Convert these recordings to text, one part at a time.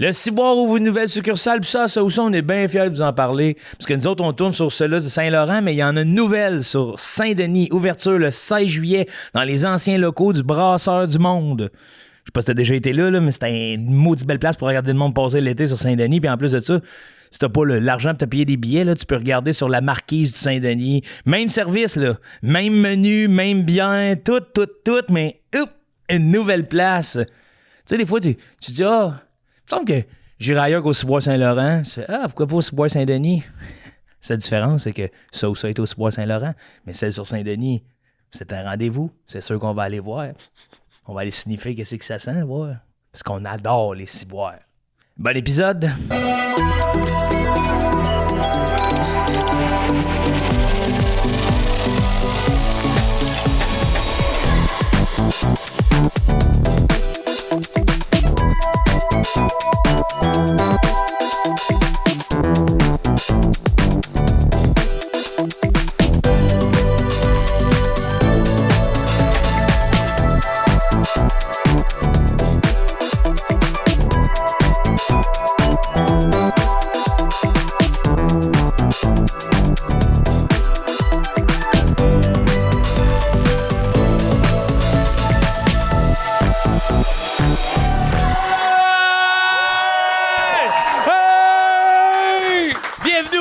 Le Ciboire ouvre une nouvelle succursale, puis ça, on est bien fiers de vous en parler. Parce que nous autres, on tourne sur celle-là de Saint-Laurent, mais il y en a une nouvelle sur Saint-Denis. Ouverture le 16 juillet dans les anciens locaux du Brasseur du Monde. Je sais pas si t'as déjà été là, mais c'était une maudite belle place pour regarder le monde passer l'été sur Saint-Denis. Puis en plus de ça, si t'as pas l'argent pour te payer des billets, là, tu peux regarder sur la marquise du Saint-Denis. Même service, là. Même menu, même bien, tout, mais une nouvelle place. Tu sais, des fois, tu dis, il me semble que j'irai ailleurs qu'au Ciboire Saint-Laurent. Pourquoi pas au Ciboire Saint-Denis? La différence, c'est que ça est au Ciboire Saint-Laurent, mais celle sur Saint-Denis, c'est un rendez-vous. C'est sûr qu'on va aller voir. On va aller sniffer qu'est-ce que ça sent, voir. Parce qu'on adore les ciboires. Bon épisode!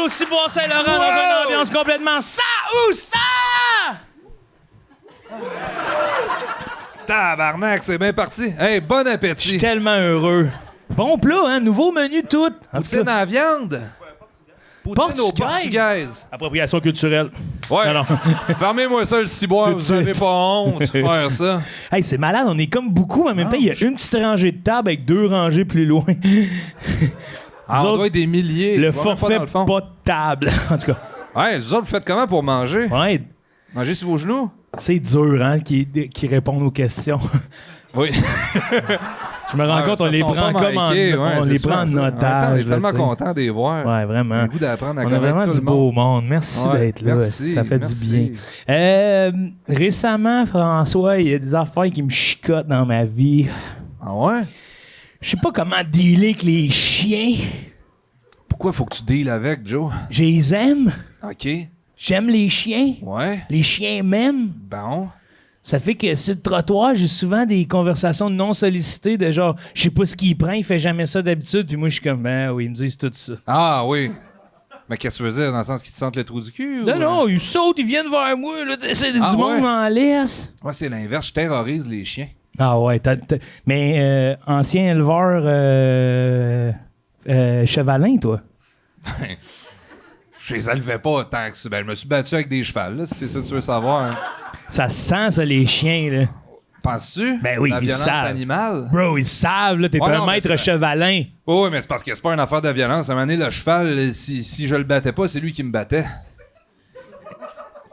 Ciboire Saint-Laurent dans une ambiance complètement ça ou ça! Tabarnak, c'est bien parti. Hey, bon appétit. Je suis tellement heureux. Bon plat, hein? Nouveau menu tout. Poutine à la viande. Poutine aux portugaises. Appropriation culturelle. Ouais. Non. Fermez-moi ça, le ciboire. Vous avez pas honte de faire ça. Hey, c'est malade. On est comme beaucoup, mais en même temps, il y a une petite rangée de table avec 2 rangées plus loin. On doit être des milliers. Le forfait pas de table, en tout cas. Ouais, vous autres, vous faites comment pour manger? Ouais. Manger sur vos genoux? C'est dur, hein, qui répondent aux questions. Oui. Je me rends compte, on les prend comme en otage. On est tellement content de les voir. Ouais, vraiment. On a le goût d'apprendre à connaître tout le monde. On a vraiment du beau monde. Merci d'être là. Merci, ça fait du bien. Récemment, François, il y a des affaires qui me chicotent dans ma vie. Ah ouais? Je sais pas comment dealer avec les chiens. Pourquoi faut que tu deals avec, Joe? Je les aime. OK. J'aime les chiens. Ouais. Les chiens m'aiment. Bon. Ça fait que sur le trottoir, j'ai souvent des conversations non sollicitées de genre, je sais pas ce qu'il prend, il fait jamais ça d'habitude, puis moi je suis comme, oui, ils me disent tout ça. Ah oui. Mais qu'est-ce que tu veux dire, dans le sens qu'ils te sentent le trou du cul? Non, ils sautent, ils viennent vers moi, là, c'est du monde m'en laisse. Moi, c'est l'inverse, je terrorise les chiens. Ah ouais, mais ancien éleveur chevalin, toi? Je les élevais pas tant que ça. Ben, je me suis battu avec des chevals, là, si c'est ça que tu veux savoir. Hein. Ça se sent, ça, les chiens, là. Penses-tu? Ben oui, la violence savent. Animale? Bro, ils savent, là, t'es un maître chevalin. Oui, mais c'est parce que c'est pas une affaire de violence. À un moment donné, le cheval, si je le battais pas, c'est lui qui me battait.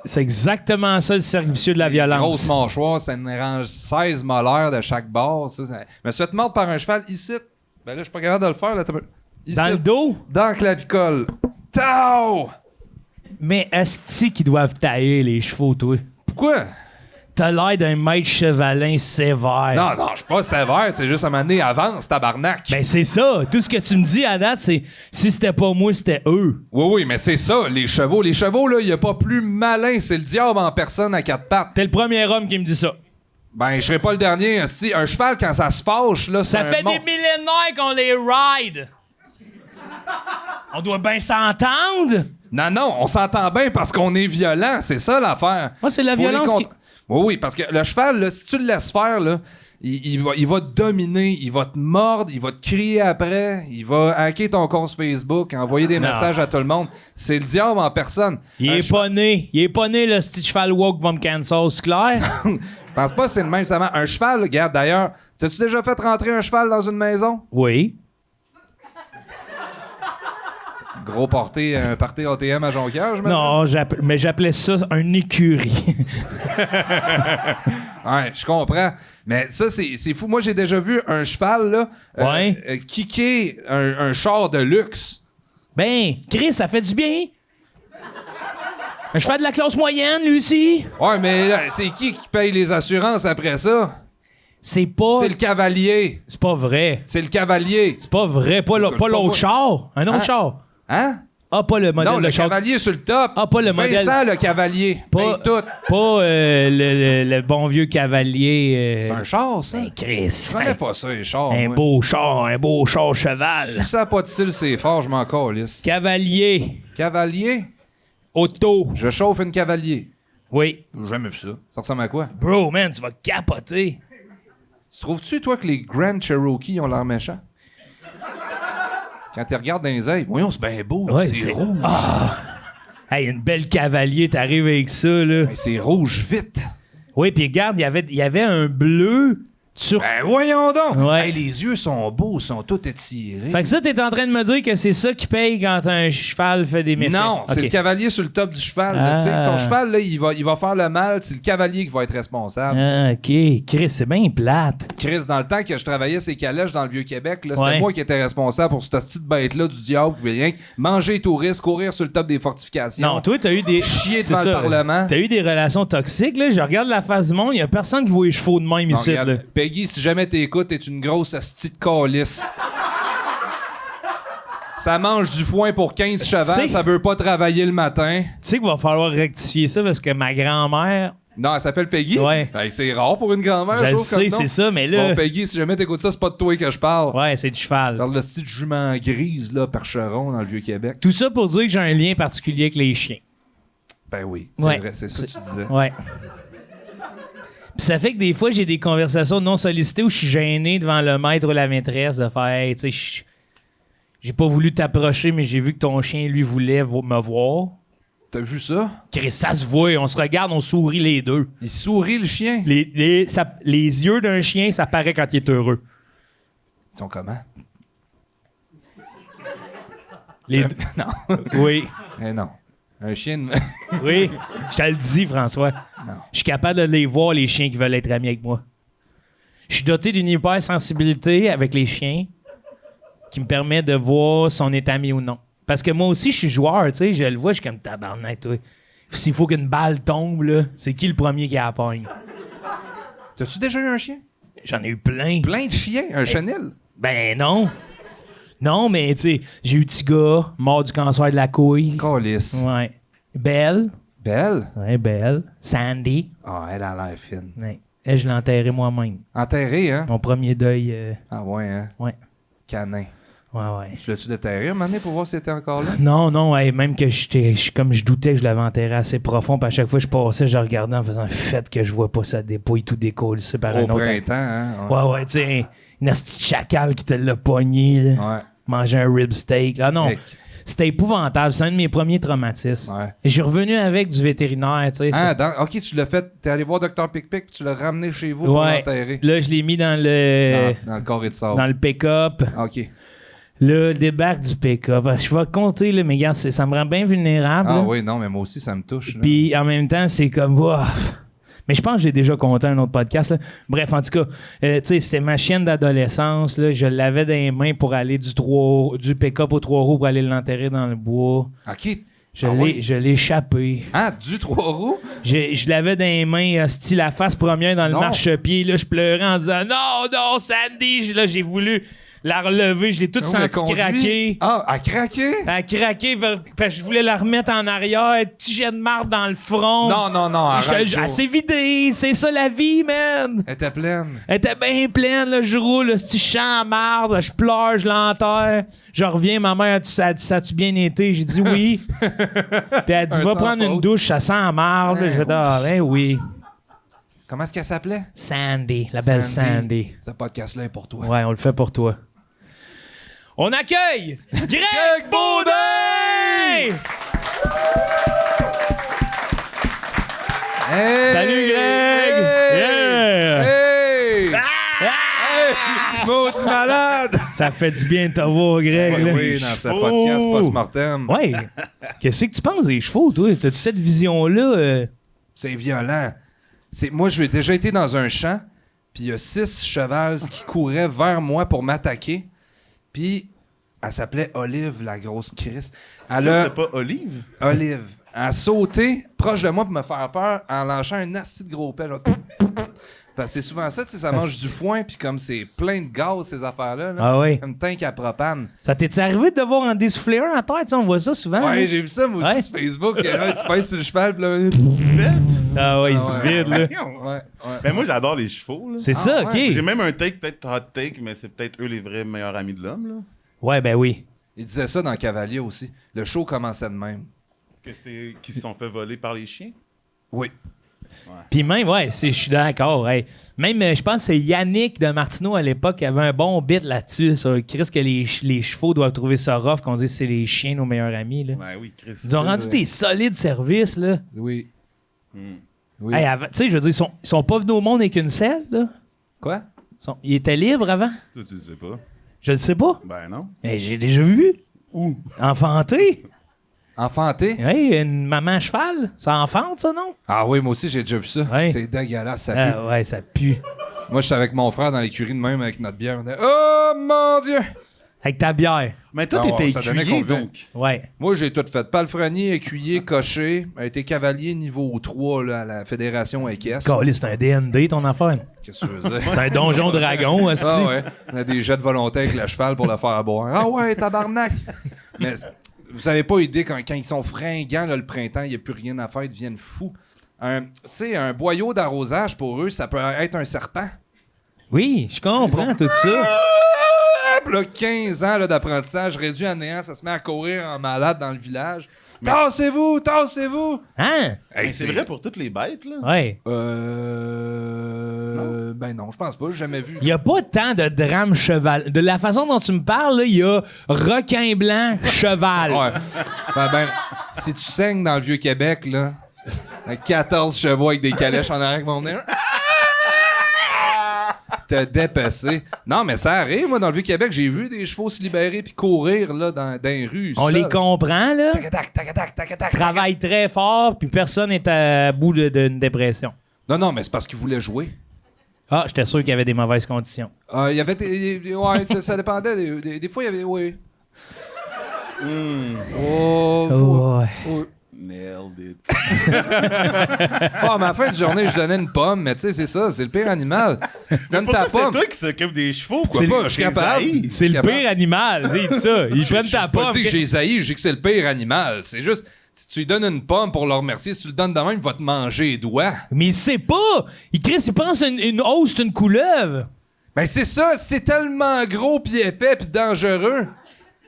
C'est exactement ça, le cercle vicieux de la violence. Grosse mâchoire, ça nous range 16 molaires de chaque bord. Ça. Je me suis fait mordre par un cheval ici. Ben là, je suis pas capable de le faire. Là. Ici. Dans le dos? Dans le clavicole. Tao! Mais asti qu'ils doivent tailler les chevaux, toi. Pourquoi? T'as l'air d'un maître chevalin sévère. Non, je suis pas sévère, c'est juste à un moment donné, avance, tabarnak. Ben c'est ça. Tout ce que tu me dis à date, c'est si c'était pas moi, c'était eux. Oui, mais c'est ça, les chevaux. Les chevaux, là, il y a pas plus malin, c'est le diable en personne à 4 pattes. T'es le premier homme qui me dit ça. Ben, je serai pas le dernier. Si un cheval, quand ça se fâche, là, c'est ça fait des millénaires qu'on les ride. On doit bien s'entendre. Non, on s'entend bien parce qu'on est violent, c'est ça l'affaire. Moi, c'est la violence qui... Oui, parce que le cheval, là, si tu le laisses faire, là, il va te dominer, il va te mordre, il va te crier après, il va hacker ton compte Facebook, envoyer des messages à tout le monde. C'est le diable en personne. Il est pas né, le petit cheval woke va me cancel, c'est clair? Je pense pas que c'est le même. Un cheval, regarde, d'ailleurs, t'as-tu déjà fait rentrer un cheval dans une maison? Oui. Gros party ATM à Jonquière, je me Non, mais j'appelais ça un écurie. Ouais, je comprends. Mais ça, c'est fou. Moi, j'ai déjà vu un cheval, là, kicker un char de luxe. Ben, Chris, ça fait du bien. Un cheval de la classe moyenne, lui aussi. Ouais, mais là, c'est qui paye les assurances après ça? C'est pas... C'est le cavalier. C'est pas vrai. C'est le cavalier. C'est pas vrai. Pas l'autre char. Un autre char. Hein? Ah, pas le modèle Non, de le char. cavalier sur le top. Ah, pas le modèle. Vincent, le cavalier. Pas, Paye tout. pas le bon vieux cavalier. C'est un char, ça? Ben, Chris. Je connais pas ça, les chars. Un moi. beau char cheval. Si ça n'a pas de style, c'est fort, je m'en calisse. Cavalier. Cavalier? Auto. Je chauffe une cavalier. Oui. J'ai jamais vu ça. Ça ressemble à quoi? Bro, man, tu vas capoter. Tu trouves-tu, toi, que les Grand Cherokee ont l'air méchants? Quand tu regardes dans les ailes, voyons, c'est bien beau, Ouais, c'est rouge. Hey, une belle cavalier, t'arrives avec ça, là. Ben, c'est rouge vite. Oui, puis regarde, il y avait un bleu sur... Ben voyons donc! Ouais. Hey, les yeux sont beaux, sont tous étirés. Fait que ça, t'es en train de me dire que c'est ça qui paye quand un cheval fait des méfaits? Non, c'est Ok. le cavalier sur le top du cheval. là, tu sais. Ah. Ton cheval, là, il va faire le mal. C'est le cavalier qui va être responsable. Ah, OK. Chris, c'est bien plate. Chris, dans le temps que je travaillais ces calèches dans le Vieux-Québec, là, c'était Ouais. moi qui étais responsable pour cette petite bête-là du diable qui voulait rien que manger les touristes, courir sur le top des fortifications. Non, toi, t'as eu des... Chier c'est devant le ça. Parlement. T'as eu des relations toxiques, là. Je regarde la face du monde, il y a personne qui voit les chevaux de même Non, ici, regarde, là. Peggy, si jamais t'écoutes, t'es une grosse hostie de calice. Ça mange du foin pour 15 chevals, sais- ça veut pas travailler le matin. Tu sais qu'il va falloir rectifier ça parce que ma grand-mère... Non, elle s'appelle Peggy? Ouais. Ben, c'est rare pour une grand-mère, Je je le trouve, comme sais, nom. c'est ça, mais là... Bon, Peggy, si jamais t'écoutes ça, c'est pas de toi que je parle. Ouais, c'est du cheval. Regarde le style jument grise, là, percheron, dans le Vieux-Québec. Tout ça pour dire que j'ai un lien particulier avec les chiens. Ben oui, c'est Ouais. vrai, c'est ça que tu disais. Ouais. Puis ça fait que des fois, j'ai des conversations non sollicitées où je suis gêné devant le maître ou la maîtresse de faire hey, tu sais, j'ai pas voulu t'approcher, mais j'ai vu que ton chien, lui, voulait me voir. T'as vu ça? Chris, ça se voit, on se regarde, on sourit les deux. Il sourit, le chien. Les yeux d'un chien, ça paraît quand il est heureux. Ils sont comment? Les deux. Non. Oui. Eh non. Un chien de... Oui. Je te le dis, François. Non. Je suis capable de les voir, les chiens qui veulent être amis avec moi. Je suis doté d'une hypersensibilité avec les chiens qui me permet de voir si on est ami ou non. Parce que moi aussi, je suis joueur, tu sais, je le vois, je suis comme tabarnak, toi. S'il faut qu'une balle tombe, là, c'est qui le premier qui la pogne? T'as-tu déjà eu un chien? J'en ai eu plein. Plein de chiens? Un chenil? Ben non. Non, mais tu sais, j'ai eu petit gars, mort du cancer de la couille. Calice. Ouais. Belle. Belle? Ouais, Belle. Sandy. Ah, elle a l'air fine. Ouais. Elle, je l'ai enterrée moi-même. Enterré, hein? Mon premier deuil. Ah ouais, hein? Ouais. Canin. Ouais. Tu l'as-tu déterré un moment donné pour voir s'il était encore là? Non, ouais, même que comme je doutais que je l'avais enterré assez profond, puis à chaque fois que je passais, je regardais en faisant fait que je vois pas sa dépouille tout décolle par un Au autre. printemps, hein? Ouais, tu sais, une petite chacal qui te l'a pogné, là. Ouais. Manger un rib steak. Ah non, Heck. c'était épouvantable. C'est un de mes premiers traumatismes. Ouais. Et je suis revenu avec du vétérinaire, tu sais. Ah, ok, tu l'as fait. T'es allé voir Dr. Pic-Pic, tu l'as ramené chez vous pour Ouais. l'enterrer. Là, je l'ai mis dans le Dans le carré de sable. dans le pick-up. Ok. Le débarque du pick-up. Parce que je vais compter, là, mais regarde, ça me rend bien vulnérable. Ah là. oui, non, mais moi aussi, ça me touche. là. Puis en même temps, c'est comme. Ouah. Mais je pense que j'ai déjà compté un autre podcast. Là. Bref, en tout cas, tu sais, c'était ma chienne d'adolescence. Là. Je l'avais dans les mains pour aller du pick-up aux 3 roues pour aller l'enterrer dans le bois. Ok. Je Ah l'ai oui? je l'ai échappé. Ah, du 3 roues? Je l'avais dans les mains, style la face première dans le Non. marchepied. Là, je pleurais en disant non, Sandy. Là, j'ai voulu la relever. Je l'ai toute Non, mais senti conduit. craquer. Ah, à craquer? Elle a craqué parce que je voulais la remettre en arrière. Petit jet de marde dans le front. Non, arrête. Joe. Elle s'est vidée. C'est ça la vie, man. Elle était pleine. Elle était bien pleine, là, je roule, le petit champ à marde, je pleure, je l'enterre. Je reviens, ma mère a dit ça a-tu bien été? J'ai dit oui. Puis elle dit Un va sans prendre une faute. douche, ça sent la marde. Hein, Je dis ah ben oui. Comment est-ce qu'elle s'appelait? Sandy, la belle Sandy. Ce podcast-là est pour toi. Ouais, on le fait pour toi. On accueille Greg Baudin! Hey! Salut, Greg! Hey! Yeah! Hey! Ah! Maudit malade! Ça fait du bien de te voir, Greg. là. Oui, dans ce podcast post-mortem. Ouais. Qu'est-ce que tu penses des chevaux, toi? T'as-tu cette vision-là? C'est violent. Moi, j'ai déjà été dans un champ, puis il y a 6 chevals qui couraient vers moi pour m'attaquer. Puis, elle s'appelait Olive, la grosse Chris. C'était pas Olive? Olive. Elle a sauté proche de moi pour me faire peur en lâchant un assis de gros pelle. Parce que c'est souvent ça, tu sais, ça mange du foin, puis comme c'est plein de gaz, ces affaires-là. Là, Ah oui. comme tank à propane. Ça t'est arrivé de voir en dessouffler un à terre? Tu sais, on voit ça souvent. Ouais, là. j'ai vu ça, moi aussi, Ouais. sur Facebook. Là, tu pèses sur le cheval, puis là... Ah ouais, il se vide, là. Ouais. Ben moi, j'adore les chevaux. Là. C'est ça, ouais. OK. J'ai même un take, peut-être hot take, mais c'est peut-être eux les vrais meilleurs amis de l'homme. Là. Ouais, ben oui. Il disait ça dans Cavalier aussi. Le show commençait de même. Que c'est qui se sont fait voler par les chiens. Oui. Puis même, ouais, je suis d'accord. Hey. Même, je pense que c'est Yannick de Martineau à l'époque qui avait un bon bit là-dessus. Sur Chris, que les chevaux doivent trouver ça rough, qu'on dit que c'est les chiens nos meilleurs amis. Là. Ben oui, Chris. Ils ont rendu des solides services. Là. Oui. Hmm. Oui. Hey, tu sais, je veux dire, ils sont pas venus au monde avec une selle. Là. Quoi? Ils étaient libres avant. Toi, tu le sais pas. Je le sais pas. Ben non. Mais j'ai déjà vu. Où? Enfanté. Enfanté? Hey, une maman à cheval. Ça enfante, ça, non? Ah oui, moi aussi, j'ai déjà vu ça. Ouais. C'est dégueulasse, ça pue. Ah, ouais, ça pue. Moi, j'étais avec mon frère dans l'écurie de même avec notre bière. On était, oh mon Dieu! Avec ta bière. Mais toi, Ah, t'étais ça donnait écuyer, qu'on le fait. donc. Ouais. Moi, j'ai tout fait. Palefrenier, écuyer, cocher. A été cavalier niveau 3 là, à la Fédération équestre. Caliste, c'est un DND, ton affaire. Qu'est-ce que tu veux dire? C'est un donjon dragon, hostie. Ah ouais. On a des jets de volonté avec le cheval pour le faire boire. Ah ouais, tabarnak! Mais vous avez pas idée quand ils sont fringants là, le printemps, il n'y a plus rien à faire, ils deviennent fous. Tu sais, un boyau d'arrosage pour eux, ça peut être un serpent. Oui, je comprends tout ça. Puis là, 15 ans là, d'apprentissage réduit à néant, ça se met à courir en malade dans le village. Tassez-vous, tassez-vous! Hein? Mais c'est vrai pour toutes les bêtes, là. Ouais. Ben non, je pense pas, j'ai jamais vu. Il n'y a pas tant de drame cheval. De la façon dont tu me parles, il y a requin blanc, cheval. Ouais. Fait ben, si tu saignes dans le Vieux-Québec, là, avec 14 chevaux avec des calèches en arrière qui vont venir. T'as dépassé. Non, mais ça arrive, moi, dans le Vieux-Québec, j'ai vu des chevaux se libérer puis courir là, dans les rues. On seuls. les comprend, là. Tac, tac, tac, tac, tac. Travaille très fort, puis personne n'est à bout d'une dépression. Non, mais c'est parce qu'ils voulaient jouer. Ah, j'étais sûr qu'il y avait des mauvaises conditions. Il y avait. Ouais, ça dépendait. Des fois, il y avait. Oui. Oh, Ouais. ouais. Nailed it. Ah, mais à la fin de journée, je donnais une pomme, mais tu sais, c'est ça, c'est le pire animal. Donne ta Pourquoi pomme. c'est toi qui s'occupe des chevaux, quoi? C'est pas, je suis capable. C'est le capable. pire animal, il dit ça. Ils prennent ta J'ai pas pomme. dit que j'ai zaï, j'ai dit que c'est le pire animal. C'est juste, si tu lui donnes une pomme pour le remercier, si tu le donnes de même, il va te manger les doigts. Mais il sait pas. Il pense une hausse, c'est une couleuvre. Ben c'est ça, c'est tellement gros pis épais pis dangereux.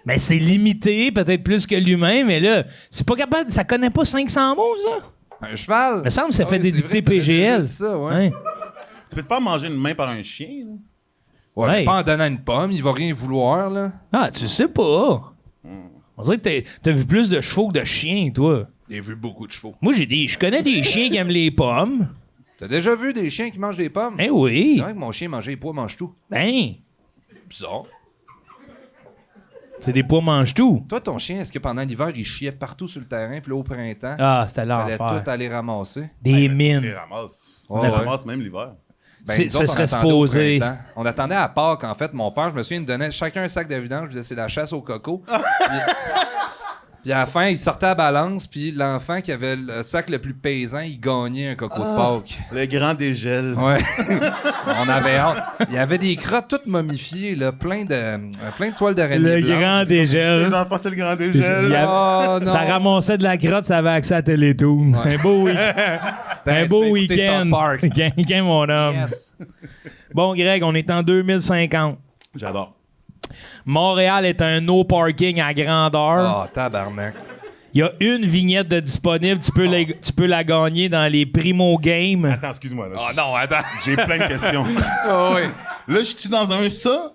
Mais c'est limité, peut-être plus que l'humain, mais là, c'est pas capable. Ça connaît pas 500 mots, ça. Un cheval. Il me semble que ça Ah fait oui, des c'est dictées vrai, t'avais déjà PGL. dit ça, ouais. Ouais. Tu peux te faire manger une main par un chien, là? Ouais, Ouais. mais pas en donnant une pomme, il va rien vouloir, là. Ah, tu sais pas. On dirait que t'as vu plus de chevaux que de chiens, toi. J'ai vu beaucoup de chevaux. Moi, je connais des chiens qui aiment les pommes. T'as déjà vu des chiens qui mangent des pommes? Eh oui. C'est vrai que mon chien mangeait les pois, mange tout. Ben, Bizarre. c'est des pois mange tout. Toi, ton chien, est-ce que pendant l'hiver, il chiait partout sur le terrain, puis là, au printemps, Ah, c'était il fallait l'enfer. tout aller ramasser? Des Tu les mines. ramasses. Ouais, Tu les ouais. ramasses même l'hiver. C'est- nous ça autres, on serait attendait au supposé. printemps. On attendait à Pâques, en fait. Mon père, je me souviens, il nous donnait chacun un sac de vidange. Je disais, c'est la chasse au coco. Puis à la fin, il sortait à balance, puis l'enfant qui avait le sac le plus pesant, il gagnait un coco de Pâques. Le grand dégel. Ouais. On avait hâte. Il y avait des crottes toutes momifiées, là, plein de toiles d'araignée Le blanches. grand Les dégel. enfants, c'est le grand Il y dégel. a- Oh, non. Ça ramassait de la crotte, ça avait accès à Télétoon. Ouais. Un beau, un tu beau peux écouter week-end. South Park. Gain, mon homme. Yes. Bon, Greg, on est en 2050. J'adore. Montréal est un no parking à grandeur. Oh, tabarnak. Il y a une vignette de disponible. Tu peux la gagner dans les Primo Games. Attends, excuse-moi. Là, Oh non, attends. j'ai plein de questions. Oh, oui. Là, je suis dans un ça.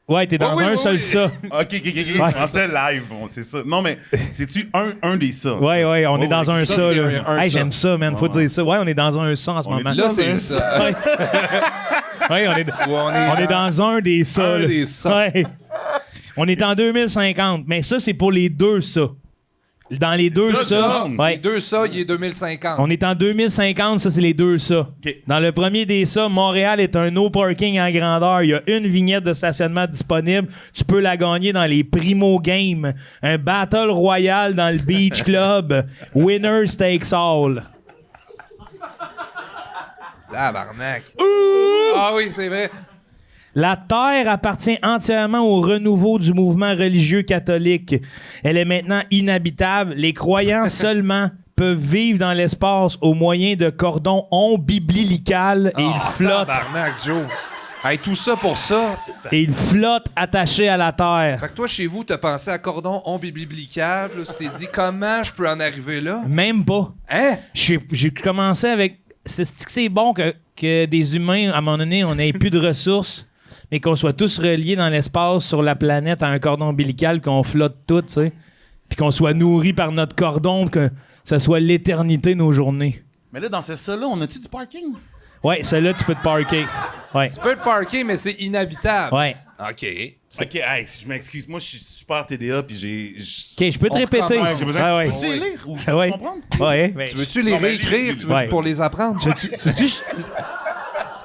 Ouais, t'es dans Oui, un oui, seul oui. ça. Ok. Je pensais live, c'est ça. Non, mais c'est-tu un des ça? Ouais, on est dans un ça, ça, c'est là. un Hey, ça. j'aime ça, man. Faut dire ça. Ouais, on est dans un ça en ce On moment. est-tu Là, dans c'est un ça. Ouais, on est dans un des ça. Un là. des ça. Ouais. On est en 2050, mais ça, c'est pour les deux ça. Dans les deux deux ça, ça. Les ouais. deux ça, il est 2050. On est en 2050, ça, c'est les deux ça. OK. Dans le premier des ça, Montréal est un no parking en grandeur. Il y a une vignette de stationnement disponible. Tu peux la gagner dans les Primo Games. Un Battle Royale dans le Beach Club. Winner takes all. Tabarnak. Ah oui, c'est vrai. La terre appartient entièrement au renouveau du mouvement religieux catholique. Elle est maintenant inhabitable. Les croyants seulement peuvent vivre dans l'espace au moyen de cordons ombilical et ils flottent. Tabarnak, Joe. Hey, tout ça pour ça. Et ils flottent attachés à la terre. Fait que toi, chez vous, t'as pensé à cordon ombilical. Là, tu t'es dit, comment je peux en arriver là? Même pas. Hein? J'ai commencé avec... C'est bon que des humains, à un moment donné, on n'ait plus de ressources, mais qu'on soit tous reliés dans l'espace sur la planète à un cordon ombilical, qu'on flotte tous, tu sais. Puis qu'on soit nourris par notre cordon, que ça soit l'éternité nos journées. Mais là, dans ça-là, on a-tu du parking? Ouais, celle-là, tu peux te parker. Ouais. Tu peux te parker, mais c'est inhabitable. Ouais. Ok, OK. hey, je m'excuse. Moi, je suis super TDA, puis j'ai... OK, je peux te On répéter. recommence. J'ai besoin... Ah ouais. Peux-tu les lire? Ou je peux Ouais. comprendre? Ouais. Ben, Tu veux-tu les Non, mais réécrire? lis- Tu veux ouais. pour les apprendre? tu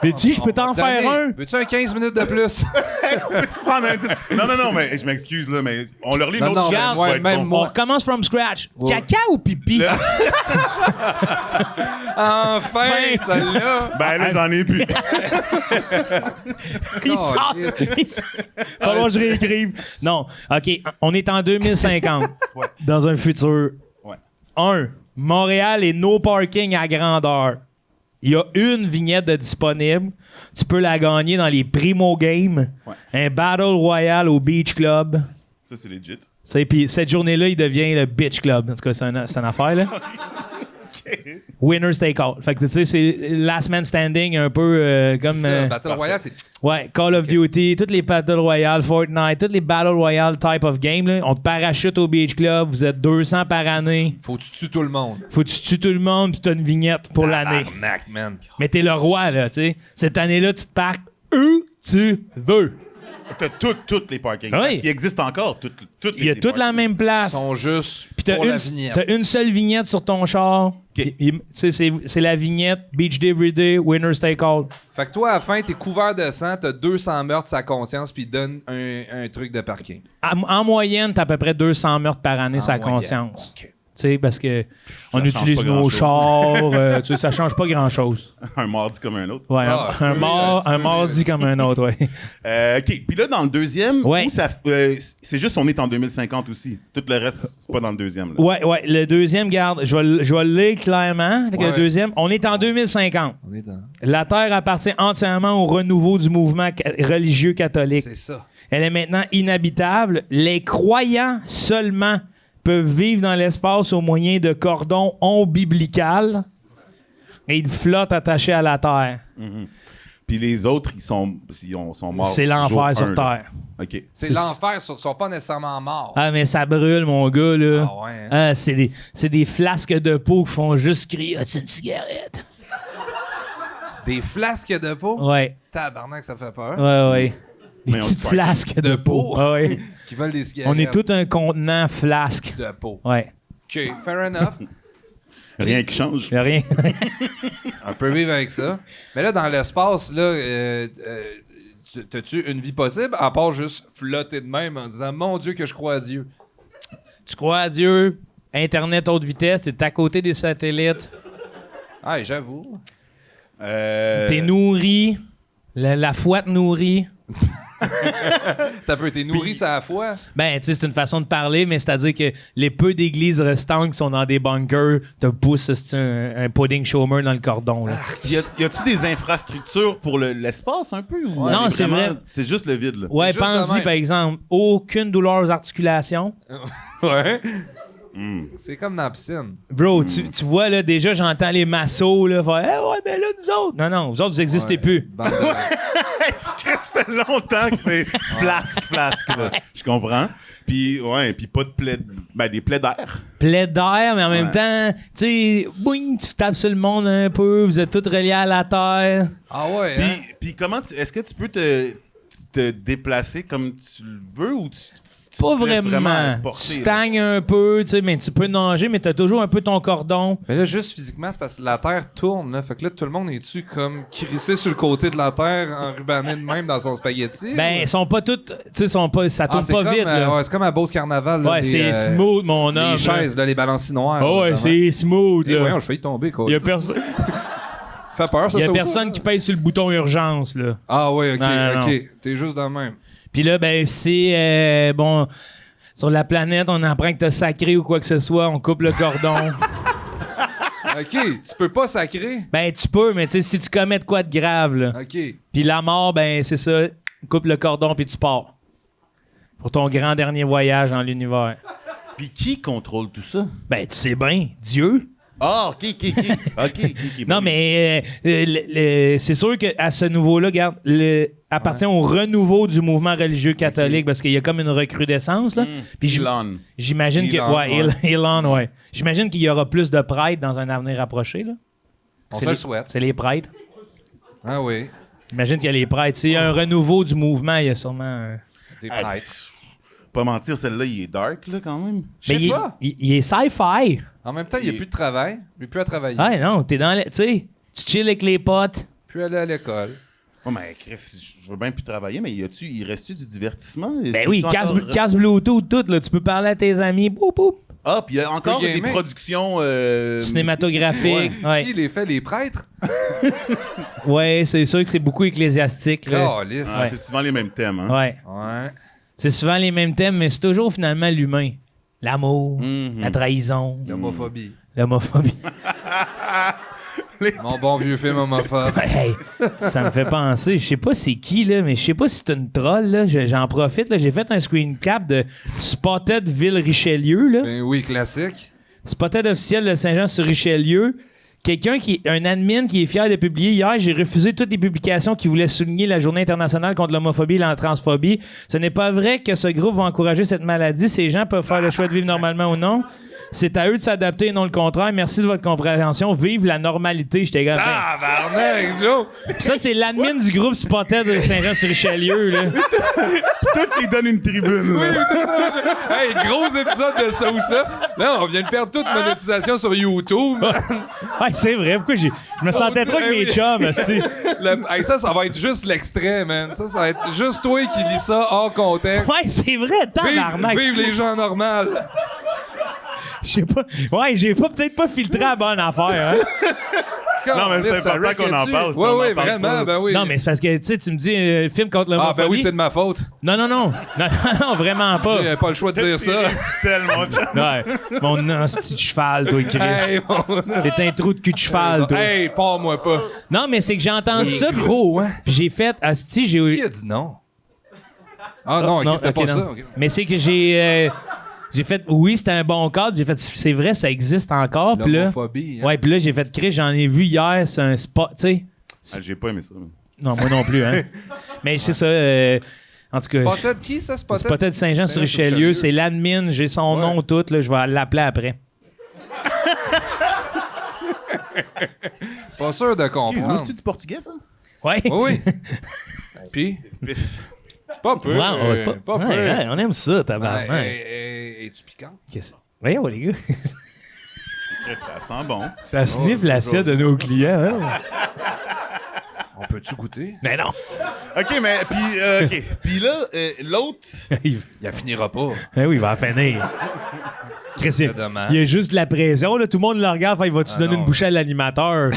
veux-tu, je peux t'en faire un? Veux-tu un 15 minutes de plus? Peux-tu prendre un 10? Non, mais je m'excuse, là, mais on leur lit Non, notre non, chien, regarde, ça va ouais, être même bon. moi. On recommence from scratch. Ouais. Caca ou pipi? Enfin, celle-là! Ben là, j'en ai plus. Il sort, falloir que je réécrive. Non, OK, on est en 2050. Ouais. Dans un futur. Ouais. 1. Montréal est no parking à grandeur. Il y a une vignette de disponible. Tu peux la gagner dans les Primo Games. Ouais. Un Battle Royale au Beach Club. Ça, c'est legit. Puis cette journée-là, il devient le Beach Club. En tout cas, c'est une affaire, là. Winner's Take All. Fait que tu sais, c'est Last Man Standing un peu comme... C'est ça, Battle Royale, c'est... Ouais, Call of Duty, toutes les Battle Royale, Fortnite, toutes les Battle Royale type of game, là, on te parachute au Beach Club, vous êtes 200 par année. Faut que tu tues tout le monde. Faut que tu tues tout le monde, puis t'as une vignette pour l'année. Tabarnak, man. Mais t'es le roi, là, tu sais. Cette année-là, tu te parques où tu veux. T'as toutes les parkings. Oui. Parce qu'il existe encore toutes Il y a les toute la parkings. même Ils place. sont juste Puis t'as pour la une, vignette. t'as une seule vignette sur ton char. Tu sais, c'est la vignette Beach Day Everyday, Winner's Take All. Fait que toi, à la fin, t'es couvert de sang, t'as 200 meurtres sa conscience, puis il donne un truc de parking. En moyenne, t'as à peu près 200 meurtres par année, En sa moyenne. conscience. OK. Tu sais, parce que on change utilise pas nos grand-chose. chars, tu sais, ça change pas grand-chose. Un mardi comme un autre. Ouais, Ah, un mardi comme un autre, ouais. OK. Puis là, dans le deuxième, Ouais. où ça, c'est juste on est en 2050 aussi. Tout le reste, c'est pas dans le deuxième. Là. Ouais, le deuxième, garde, je vais le lire clairement. Le Ouais. deuxième, on est en 2050. On est dans... La Terre appartient entièrement au renouveau du mouvement religieux catholique. C'est ça. Elle est maintenant inhabitable. Les croyants seulement peuvent vivre dans l'espace au moyen de cordons ombilical et ils flottent attachés à la Terre. Puis les autres, ils sont morts. C'est l'enfer jour sur un, là. Terre. OK. C'est l'enfer, ils sont pas nécessairement morts. Ah, mais ça brûle, mon gars, là. Ah ouais, hein? Ah, c'est des flasques de peau qui font juste crier « As-tu une cigarette? Des flasques de peau? » Ouais, Tabarnak, ça fait peur. ouais. Des Mais on petites se flasques de peau. Ah ouais. Qui veulent des cigarettes. On est tout un contenant flasque. de peau. Ouais. OK, fair enough. Rien qui change. Y a rien. On peut vivre avec ça. Mais là, dans l'espace, là, t'as-tu une vie possible à part juste flotter de même en disant « Mon Dieu que je crois à Dieu Tu crois à Dieu, Internet haute vitesse, t'es à côté des satellites, ». Ah, j'avoue. t'es nourri, la foi te nourrit. T'es nourri ça à la fois. Ben, tu sais, c'est une façon de parler, mais c'est-à-dire que les peu d'églises restantes qui sont dans des bunkers te poussent un pudding chômeur dans le cordon. Là. Y a-tu des infrastructures pour l'espace un peu? Ou Non, c'est vraiment, vrai. C'est juste le vide, là. Ouais, juste de pense-y, même. par exemple, aucune douleur aux articulations. Ouais. C'est comme dans la piscine. Bro, tu vois, là, déjà, j'entends les massos, là, faire « ouais, ben là, nous autres! » Non, vous autres, vous existez Ouais. plus. Bande de- Ça fait longtemps que c'est flasque, là. Je comprends. Puis, ouais, puis pas de plaie... Ben, des plaies d'air. Plaie d'air, mais en même Ouais. temps, tu sais, boing, tu tapes sur le monde un peu, vous êtes tous reliés à la terre. Ah ouais, hein? Puis comment est-ce que tu peux te déplacer comme tu le veux ou tu Pas te laisses vraiment. porter, Tu là? stagnes un peu, tu sais, mais tu peux nager, mais t'as toujours un peu ton cordon. Mais là, juste physiquement, c'est parce que la Terre tourne, là. Fait que là, tout le monde est dessus comme crissé sur le côté de la Terre, enrubané de même dans son spaghetti? Ben, ou- ils sont pas toutes, tu sais, ça tourne c'est pas comme, vite, là. ouais, c'est comme à Beauce Carnaval. Là, Ouais, des, c'est smooth, mon homme. Les chaises, là, les balancinoires. Ah ouais, là, c'est smooth, Eh, là. voyons, je failli tomber, quoi. Il y a personne. Fait peur, ça, Il y a ça personne qui pèse sur le bouton urgence, là. Ah ouais, ok, Non. ok. T'es juste dans le même. Puis là, ben, c'est... bon, sur la planète, on apprend que t'as sacré ou quoi que ce soit, on coupe le cordon. Ok, tu peux pas sacrer? Ben, tu peux, mais tu sais, si tu commets de quoi de grave, là. Ok. Puis la mort, ben, c'est ça. Coupe le cordon, puis tu pars. Pour ton grand dernier voyage dans l'univers. Puis qui contrôle tout ça? Ben, tu sais bien, Dieu. Ah, OK. Non, mais c'est sûr qu'à ce niveau-là, regarde, appartient au renouveau du mouvement religieux catholique parce qu'il y a comme une recrudescence. Là. Puis j'imagine que. Elon, Ouais, Elon, ouais. J'imagine qu'il y aura plus de prêtres dans un avenir rapproché. Là. On se le souhaite. C'est les prêtres. Ah oui. J'imagine qu'il y a les prêtres. S'il y a un renouveau du mouvement, il y a sûrement. Des Hey, prêtres. pas mentir, celle-là, il est dark, là, quand même. Je sais Mais pas. il est sci-fi. En même temps, il n'y a plus de travail. Il n'y a plus à travailler. Ah non, t'es dans. Tu sais, tu chill avec les potes. Plus aller à l'école. Oh, mais Chris, je veux bien plus travailler, mais il reste-tu du divertissement? Ben oui, casse Bluetooth, tout. Là, tu peux parler à tes amis. Boum, boum. Ah, puis il y a encore des gamer. productions... Cinématographique. Ouais. Qui les fait, les prêtres? Ouais, c'est sûr que c'est beaucoup ecclésiastique. Là. Calisse. Ah, c'est souvent les mêmes thèmes, hein? Ouais. Ouais. C'est souvent les mêmes thèmes, mais c'est toujours finalement l'humain. L'amour, la trahison, L'homophobie. l'homophobie. Mon bon vieux film homophobe. Hey, ça me fait penser, je sais pas c'est qui, là, mais je sais pas si c'est une troll, là. J'en profite, là. J'ai fait un screen cap de Spotted Ville-Richelieu, là. Ben oui, classique. Spotted officiel de Saint-Jean-sur-Richelieu. Un admin qui est fier de publier hier, j'ai refusé toutes les publications qui voulaient souligner la Journée internationale contre l'homophobie et la transphobie. Ce n'est pas vrai que ce groupe va encourager cette maladie. Ces gens peuvent faire le choix de vivre normalement ou non. C'est à eux de s'adapter et non le contraire. Merci de votre compréhension. Vive la normalité. J'étais gars. Tabarnak, Joe! Ça, c'est l'admin du groupe Spotted de Saint-Jean-sur-Richelieu, là. Toi, tu lui donnes une tribune, là. Hey, gros épisode de ça ou ça. Là, on vient de perdre toute monétisation sur YouTube. Ouais, c'est vrai. Pourquoi je me sentais trop avec mes chums, esti. Hey, ça va être juste l'extrait, man. Ça va être juste toi qui lis ça hors contexte. Ouais, c'est vrai. Tabarnak. Vive les gens normales. Je sais pas. Ouais, j'ai peut-être pas filtré la bonne affaire, hein. Non, mais c'est important qu'on en parle. Oui, oui, vraiment, ben oui. Non, mais c'est parce que, tu sais, tu me dis film contre l'homophobie. Ah, ben oui, c'est de ma faute. Non, vraiment pas. J'ai pas le choix de dire ça. Ficelle, mon chum. Ouais. Mon hostie de cheval, toi, Chris. Hey, T'es un trou de cul de cheval, toi. Hey, pars-moi pas. Non, mais c'est que j'ai entendu ça. Gros, hein? Puis j'ai fait, hostie, j'ai eu. Qui a dit non? Ah non, ok, c'était ok, pas non. ça. Ok. Mais c'est que j'ai fait, oui, c'était un bon cadre. J'ai fait, c'est vrai, ça existe encore. Puis là, L'homophobie. Hein? ouais, puis là, j'ai fait, Chris, j'en ai vu hier, c'est un spot, tu sais. Ah, j'ai pas aimé ça. Man. Non, moi non plus, hein. Mais c'est ça, en tout cas. Spotted qui, ça? Spotted? Spotted Saint-Jean-sur-Richelieu, c'est l'admin, j'ai son nom tout, là, je vais l'appeler après. Pas sûr de Excuse-moi, comprendre. c'est-tu du portugais, ça? Ouais. Oui, oui. Puis? Pif. Pas peu. Wow, c'est Pas peu. ouais, on aime ça, Ouais, tabarnak. es-tu piquant? Qu'est-ce- Voyons, les gars. Ça sent bon. Ça sniffe l'assiette de nos clients, hein? On peut-tu goûter? Mais non. OK, mais puis là, l'autre... il Il finira pas. oui, il va en finir. Chris, C'est dommage. il y a juste de la pression, là. Tout le monde le regarde, il va-tu donner non. une bouchée à l'animateur?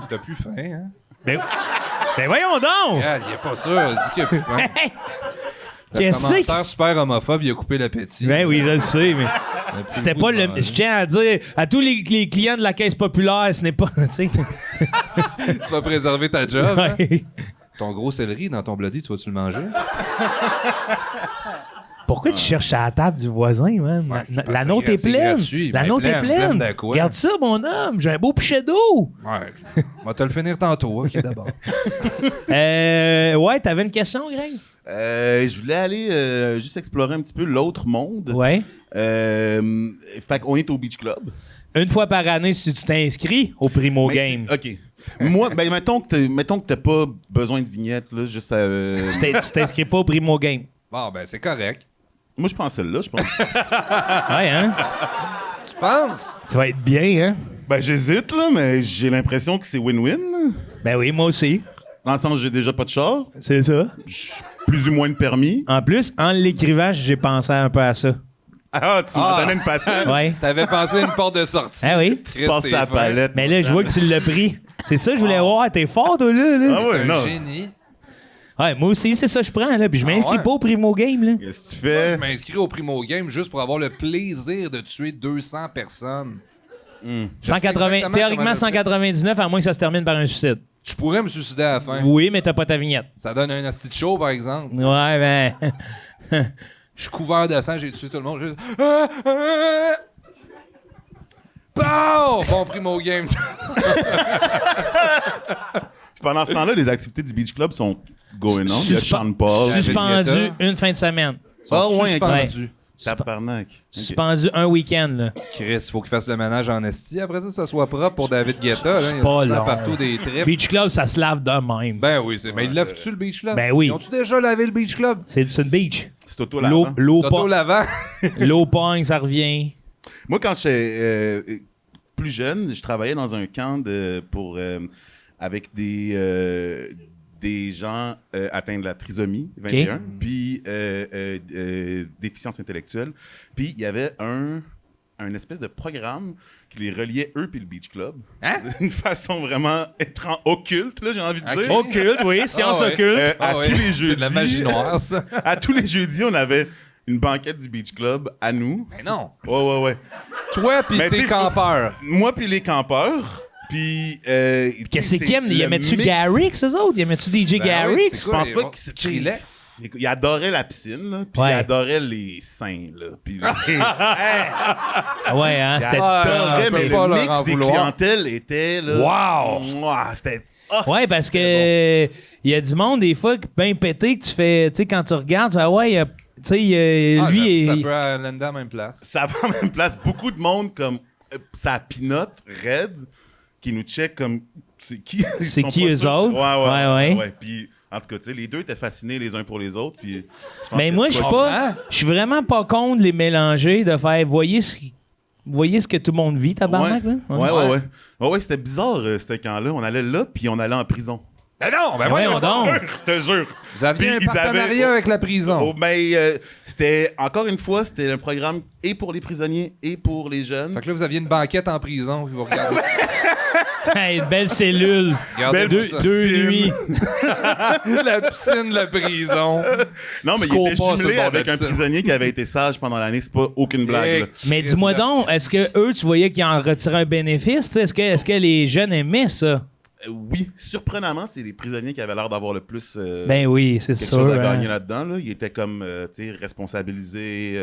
T'as plus faim, hein? Ben voyons donc! Regarde, il est pas sûr. Il dit qu'il a plus faim. Hey! Le Qu'est-ce commentaire que super homophobe, il a coupé l'appétit. Ben oui, je le sais, mais Il a plus c'était goût pas de le. manger. Je tiens à dire à tous les clients de la caisse populaire, ce n'est pas. Tu sais. Tu vas préserver ta job. Hein? Ouais. Ton gros céleri dans ton bloody, tu vas-tu le manger? Pourquoi tu cherches à la table du voisin, man? Ouais, La parce que nôtre est c'est pleine. gratuit. La Ben, nôtre est pleine pleine. de quoi? Regarde ça, mon homme. J'ai un beau pichet d'eau. Ouais. On va te le finir tantôt, OK, d'abord. Ouais, t'avais une question, Greg? je voulais aller juste explorer un petit peu l'autre monde. Ouais. Fait qu'on est au Beach Club. Une fois par année, si tu t'inscris au Primo Mais Game. OK. Moi, ben, mettons que t'as pas besoin de vignette, là, juste à... Tu t'inscris pas au Primo Game. Bon, ben, c'est correct. Moi, je pense celle-là, je pense. Ouais, hein? Tu penses? Tu vas être bien, hein? Ben, j'hésite, là, mais j'ai l'impression que c'est win-win. Là. Ben oui, moi aussi. Dans le sens où j'ai déjà pas de char, C'est ça. j'ai plus ou moins de permis. En plus, en l'écrivant, j'ai pensé un peu à ça. Ah, tu m'as donné une facile. Ouais. T'avais pensé une porte de sortie. Ah oui. Christ, Passe t'es à la fin. palette. Mais là, je vois que tu l'as pris. C'est ça, je voulais voir. T'es fort, toi, là. Ah ouais, un non. génie. Ouais, moi aussi, c'est ça que je prends, là. Puis je m'inscris ouais? pas au Primo Game, là. Qu'est-ce que tu Moi, fais? je m'inscris au Primo Game juste pour avoir le plaisir de tuer 200 personnes. Je sais 180, exactement théoriquement, comment je le fais. 199, à moins que ça se termine par un suicide. Je pourrais me suicider à la fin. Oui, mais t'as pas ta vignette. Ça donne un asti de show, par exemple. Ouais, ben. Je suis couvert de sang, j'ai tué tout le monde. Juste... Pow! Bon Primo Game. Pendant ce temps-là, les activités du Beach Club sont going on. Il y a Sean Paul. Suspendu Guetta. une fin de semaine. Ah ouais, Suspendu. Tabarnak. Ok. Suspendu un week-end, là. Chris, il faut qu'il fasse le ménage en esti. Après ça, ça soit propre pour David Guetta. Là. Il y a pas du sang long. partout des tripes. Beach Club, ça se lave de même. Ben oui, c'est. Mais il lave-tu le Beach Club? Ben oui. Ils ont-tu déjà lavé le Beach Club? C'est une beach. C'est auto L'eau lavant. l'eau Toto pogne, lavant. l'eau pogne, ça revient. Moi, quand j'étais plus jeune, je travaillais dans un camp avec des gens atteints de la trisomie 21, puis déficience intellectuelle. Puis il y avait un espèce de programme qui les reliait eux puis le Beach Club. Hein? D'une façon vraiment occulte, là, j'ai envie de Ok. dire. Occulte, oui, science Ah ouais. occulte. À tous les jeudis. C'est de la magie noire, ça. À tous les jeudis, on avait une banquette du Beach Club à nous. Mais non. Ouais. Toi pis Mais tes t'sais, campeurs. Moi puis les campeurs. Puis. Qu'est-ce qu'ils aiment? Ils le aimaient-tu mix. Garrix, eux autres? Ils aimaient-tu DJ Ben Garrix? oui, c'est Je quoi, pense ils pas vont- que c'est Skrillex? Il adorait la piscine, là, puis Ouais. il adorait les seins, là. Puis Ouais, hein, c'était adorait, on peut mais pas le leur mix en des vouloir. clientèles était là. Wow! Mouah, c'était. Ouais, parce que il y a du monde, des fois, bien pété, que tu fais, tu sais, quand tu regardes, tu fais, ouais, tu sais, Ah, lui, ça il- peut aller à la même place. Ça va en même place. Beaucoup de monde comme sa pinote raide qui nous check comme c'est qui ils C'est sont qui pas eux sûrs, autres? Ouais. Puis en tout cas, tu sais, les deux étaient fascinés les uns pour les autres. Puis je pense Mais que moi, c'est je suis pas- pas. Je suis vraiment pas contre les mélanger, de faire, voyez ce que tout le monde vit, tabarnak, là? Ouais, c'était bizarre, ce camp-là. On allait là, puis on allait en prison. Ben non, ben Voyons voyons donc. donc! Je te jure. Vous aviez un Puis ils partenariat avaient- avec la prison. Oh, ben, c'était, encore une fois, c'était un programme et pour les prisonniers et pour les jeunes. Fait que là, vous aviez une banquette en prison, puis vous regardez. Hey, une belle cellule. regardez Belle tout Deux, ça. deux piscine. nuits. La piscine de la prison. Non, mais Tu il cours était pas sur le jumelé bord de la avec un piscine. prisonnier qui avait été sage pendant l'année. C'est pas aucune blague, là. Mais dis-moi donc, est-ce que eux, tu voyais qu'ils en retiraient un bénéfice? Tu sais, Est-ce que les jeunes aimaient ça? Oui, surprenamment, c'est les prisonniers qui avaient l'air d'avoir le plus Ben oui, c'est quelque sûr. chose à hein. gagner là-dedans. Là. Ils étaient comme, tu sais, responsabilisés.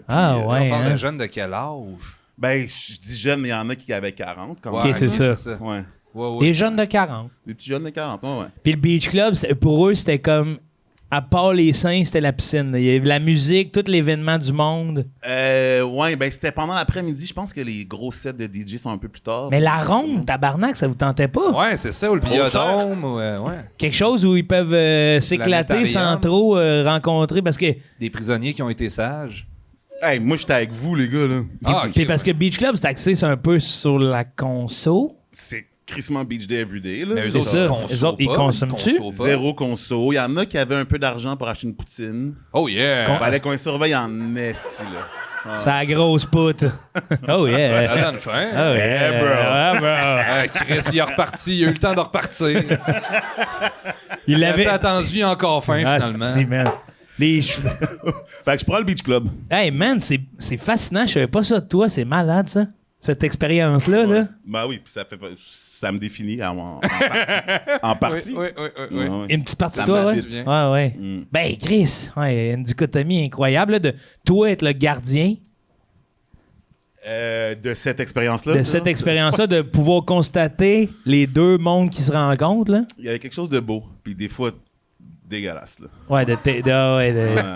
Ah, puis, ouais. On parle hein. de jeunes de quel âge? Ben, je dis jeunes, mais il y en a qui avaient 40. Quand Ok, même. c'est ça. Ouais. Ouais. Des jeunes de 40. Des petits jeunes de 40, ouais. Puis le Beach Club, pour eux, c'était comme, à part les seins, c'était la piscine. là. Il y avait la musique, tout l'événement du monde. Ouais, ben c'était pendant l'après-midi. Je pense que les gros sets de DJ sont un peu plus tard. Mais la ronde, tabarnak, ça vous tentait pas? Ouais, c'est ça, ou le biodôme, ou ouais. Quelque chose où ils peuvent s'éclater sans Planétarium. trop rencontrer, parce que Des prisonniers qui ont été sages. Hey, moi, j'étais avec vous, les gars, là. Ah, ok, puis parce que Beach Club, c'est axé un peu sur la conso. C'est crissement Beach Day Everyday, là. Mais eux C'est autres, ça. ils consoment Eux autres, ils pas, consomment-tu? consoment pas. Zéro conso. Il y en a qui avaient un peu d'argent pour acheter une poutine. Oh yeah! Il fallait qu'on les surveille en esti, là. C'est la grosse poutre. Oh yeah. Ça donne faim. Oh yeah, bro. Ah, bro. Ah, Chris, il est reparti. Il a eu le temps de repartir. Il Il a avait. attendu, il a encore faim, Ah, finalement. c'est-tu, man. Les cheveux. Fait que je prends le Beach Club. Hey man, c'est fascinant. Je savais pas ça de toi. C'est malade, ça. Cette expérience-là, là. Ben oui, puis ça me définit en partie. En partie. Oui. Ouais, ouais. Une petite partie de Ça toi, ouais. m'habite. Ouais. Mm. Ben, Chris, ouais, une dichotomie incroyable là, de toi être le gardien De cette expérience-là. de là, cette expérience-là, de pouvoir constater les deux mondes qui se rencontrent, là. Il y avait quelque chose de beau, puis des fois dégueulasse, là. Ouais,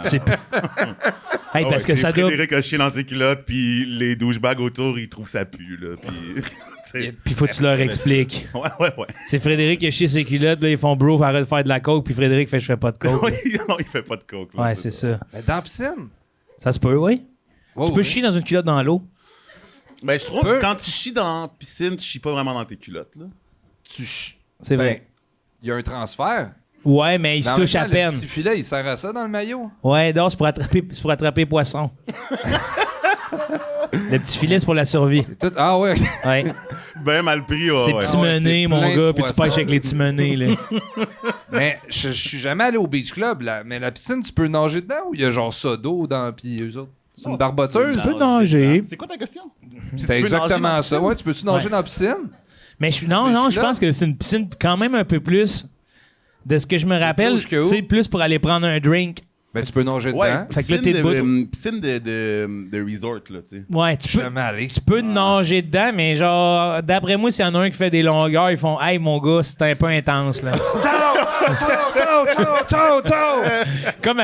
c'est- Hey, parce que c'est ça doit. Frédéric a chié dans ses culottes, puis les douchebags autour, ils trouvent ça pue, là. Puis, tu sais. Puis faut que tu leur expliques. Ouais. C'est Frédéric qui a chié ses culottes, là, ils font bro, arrête de faire de la coke, puis Frédéric fait je fais pas de coke. non, il fait pas de coke. là, Ouais, c'est ça. Mais dans la piscine. Ça se peut, oui. Ouais, Tu peux ouais. chier dans une culotte dans l'eau. Ben, je trouve Peu. que quand tu chies dans la piscine, tu chies pas vraiment dans tes culottes, là. C'est Ben, vrai. il y a un transfert. Ouais, mais il se Dans touche le à temps, peine. Le petit filet, il sert à ça dans le maillot. Ouais, non, c'est pour attraper poisson. Le petit filet, c'est pour la survie. Ah ouais. Ouais. Ben mal pris, C'est ouais. timonné, c'est mon plein de gars, puis tu poissons. pêches avec les timonés, là. Mais je suis jamais allé au beach club, là. Mais la piscine, tu peux nager dedans ou il y a genre ça d'eau dans. Puis eux autres. C'est une barboteuse? peux nager. C'est quoi ta question? C'était Tu peux nager dans exactement la ça. piscine? Ouais, tu peux-tu nager Ouais. dans la piscine? Mais je pense que c'est une piscine quand même un peu plus de ce que je me rappelle, jusqu'à où? tu sais, plus pour aller prendre un drink. Ben, tu peux nager Ouais, dedans. Fait que là, piscine, t'es debout. piscine de resort, là, tu sais. Ouais, Je suis jamais allé. tu peux nager dedans, mais genre, d'après moi, s'il y en a un qui fait des longueurs, ils font « Hey, mon gars, c'est un peu intense, là. » Comme,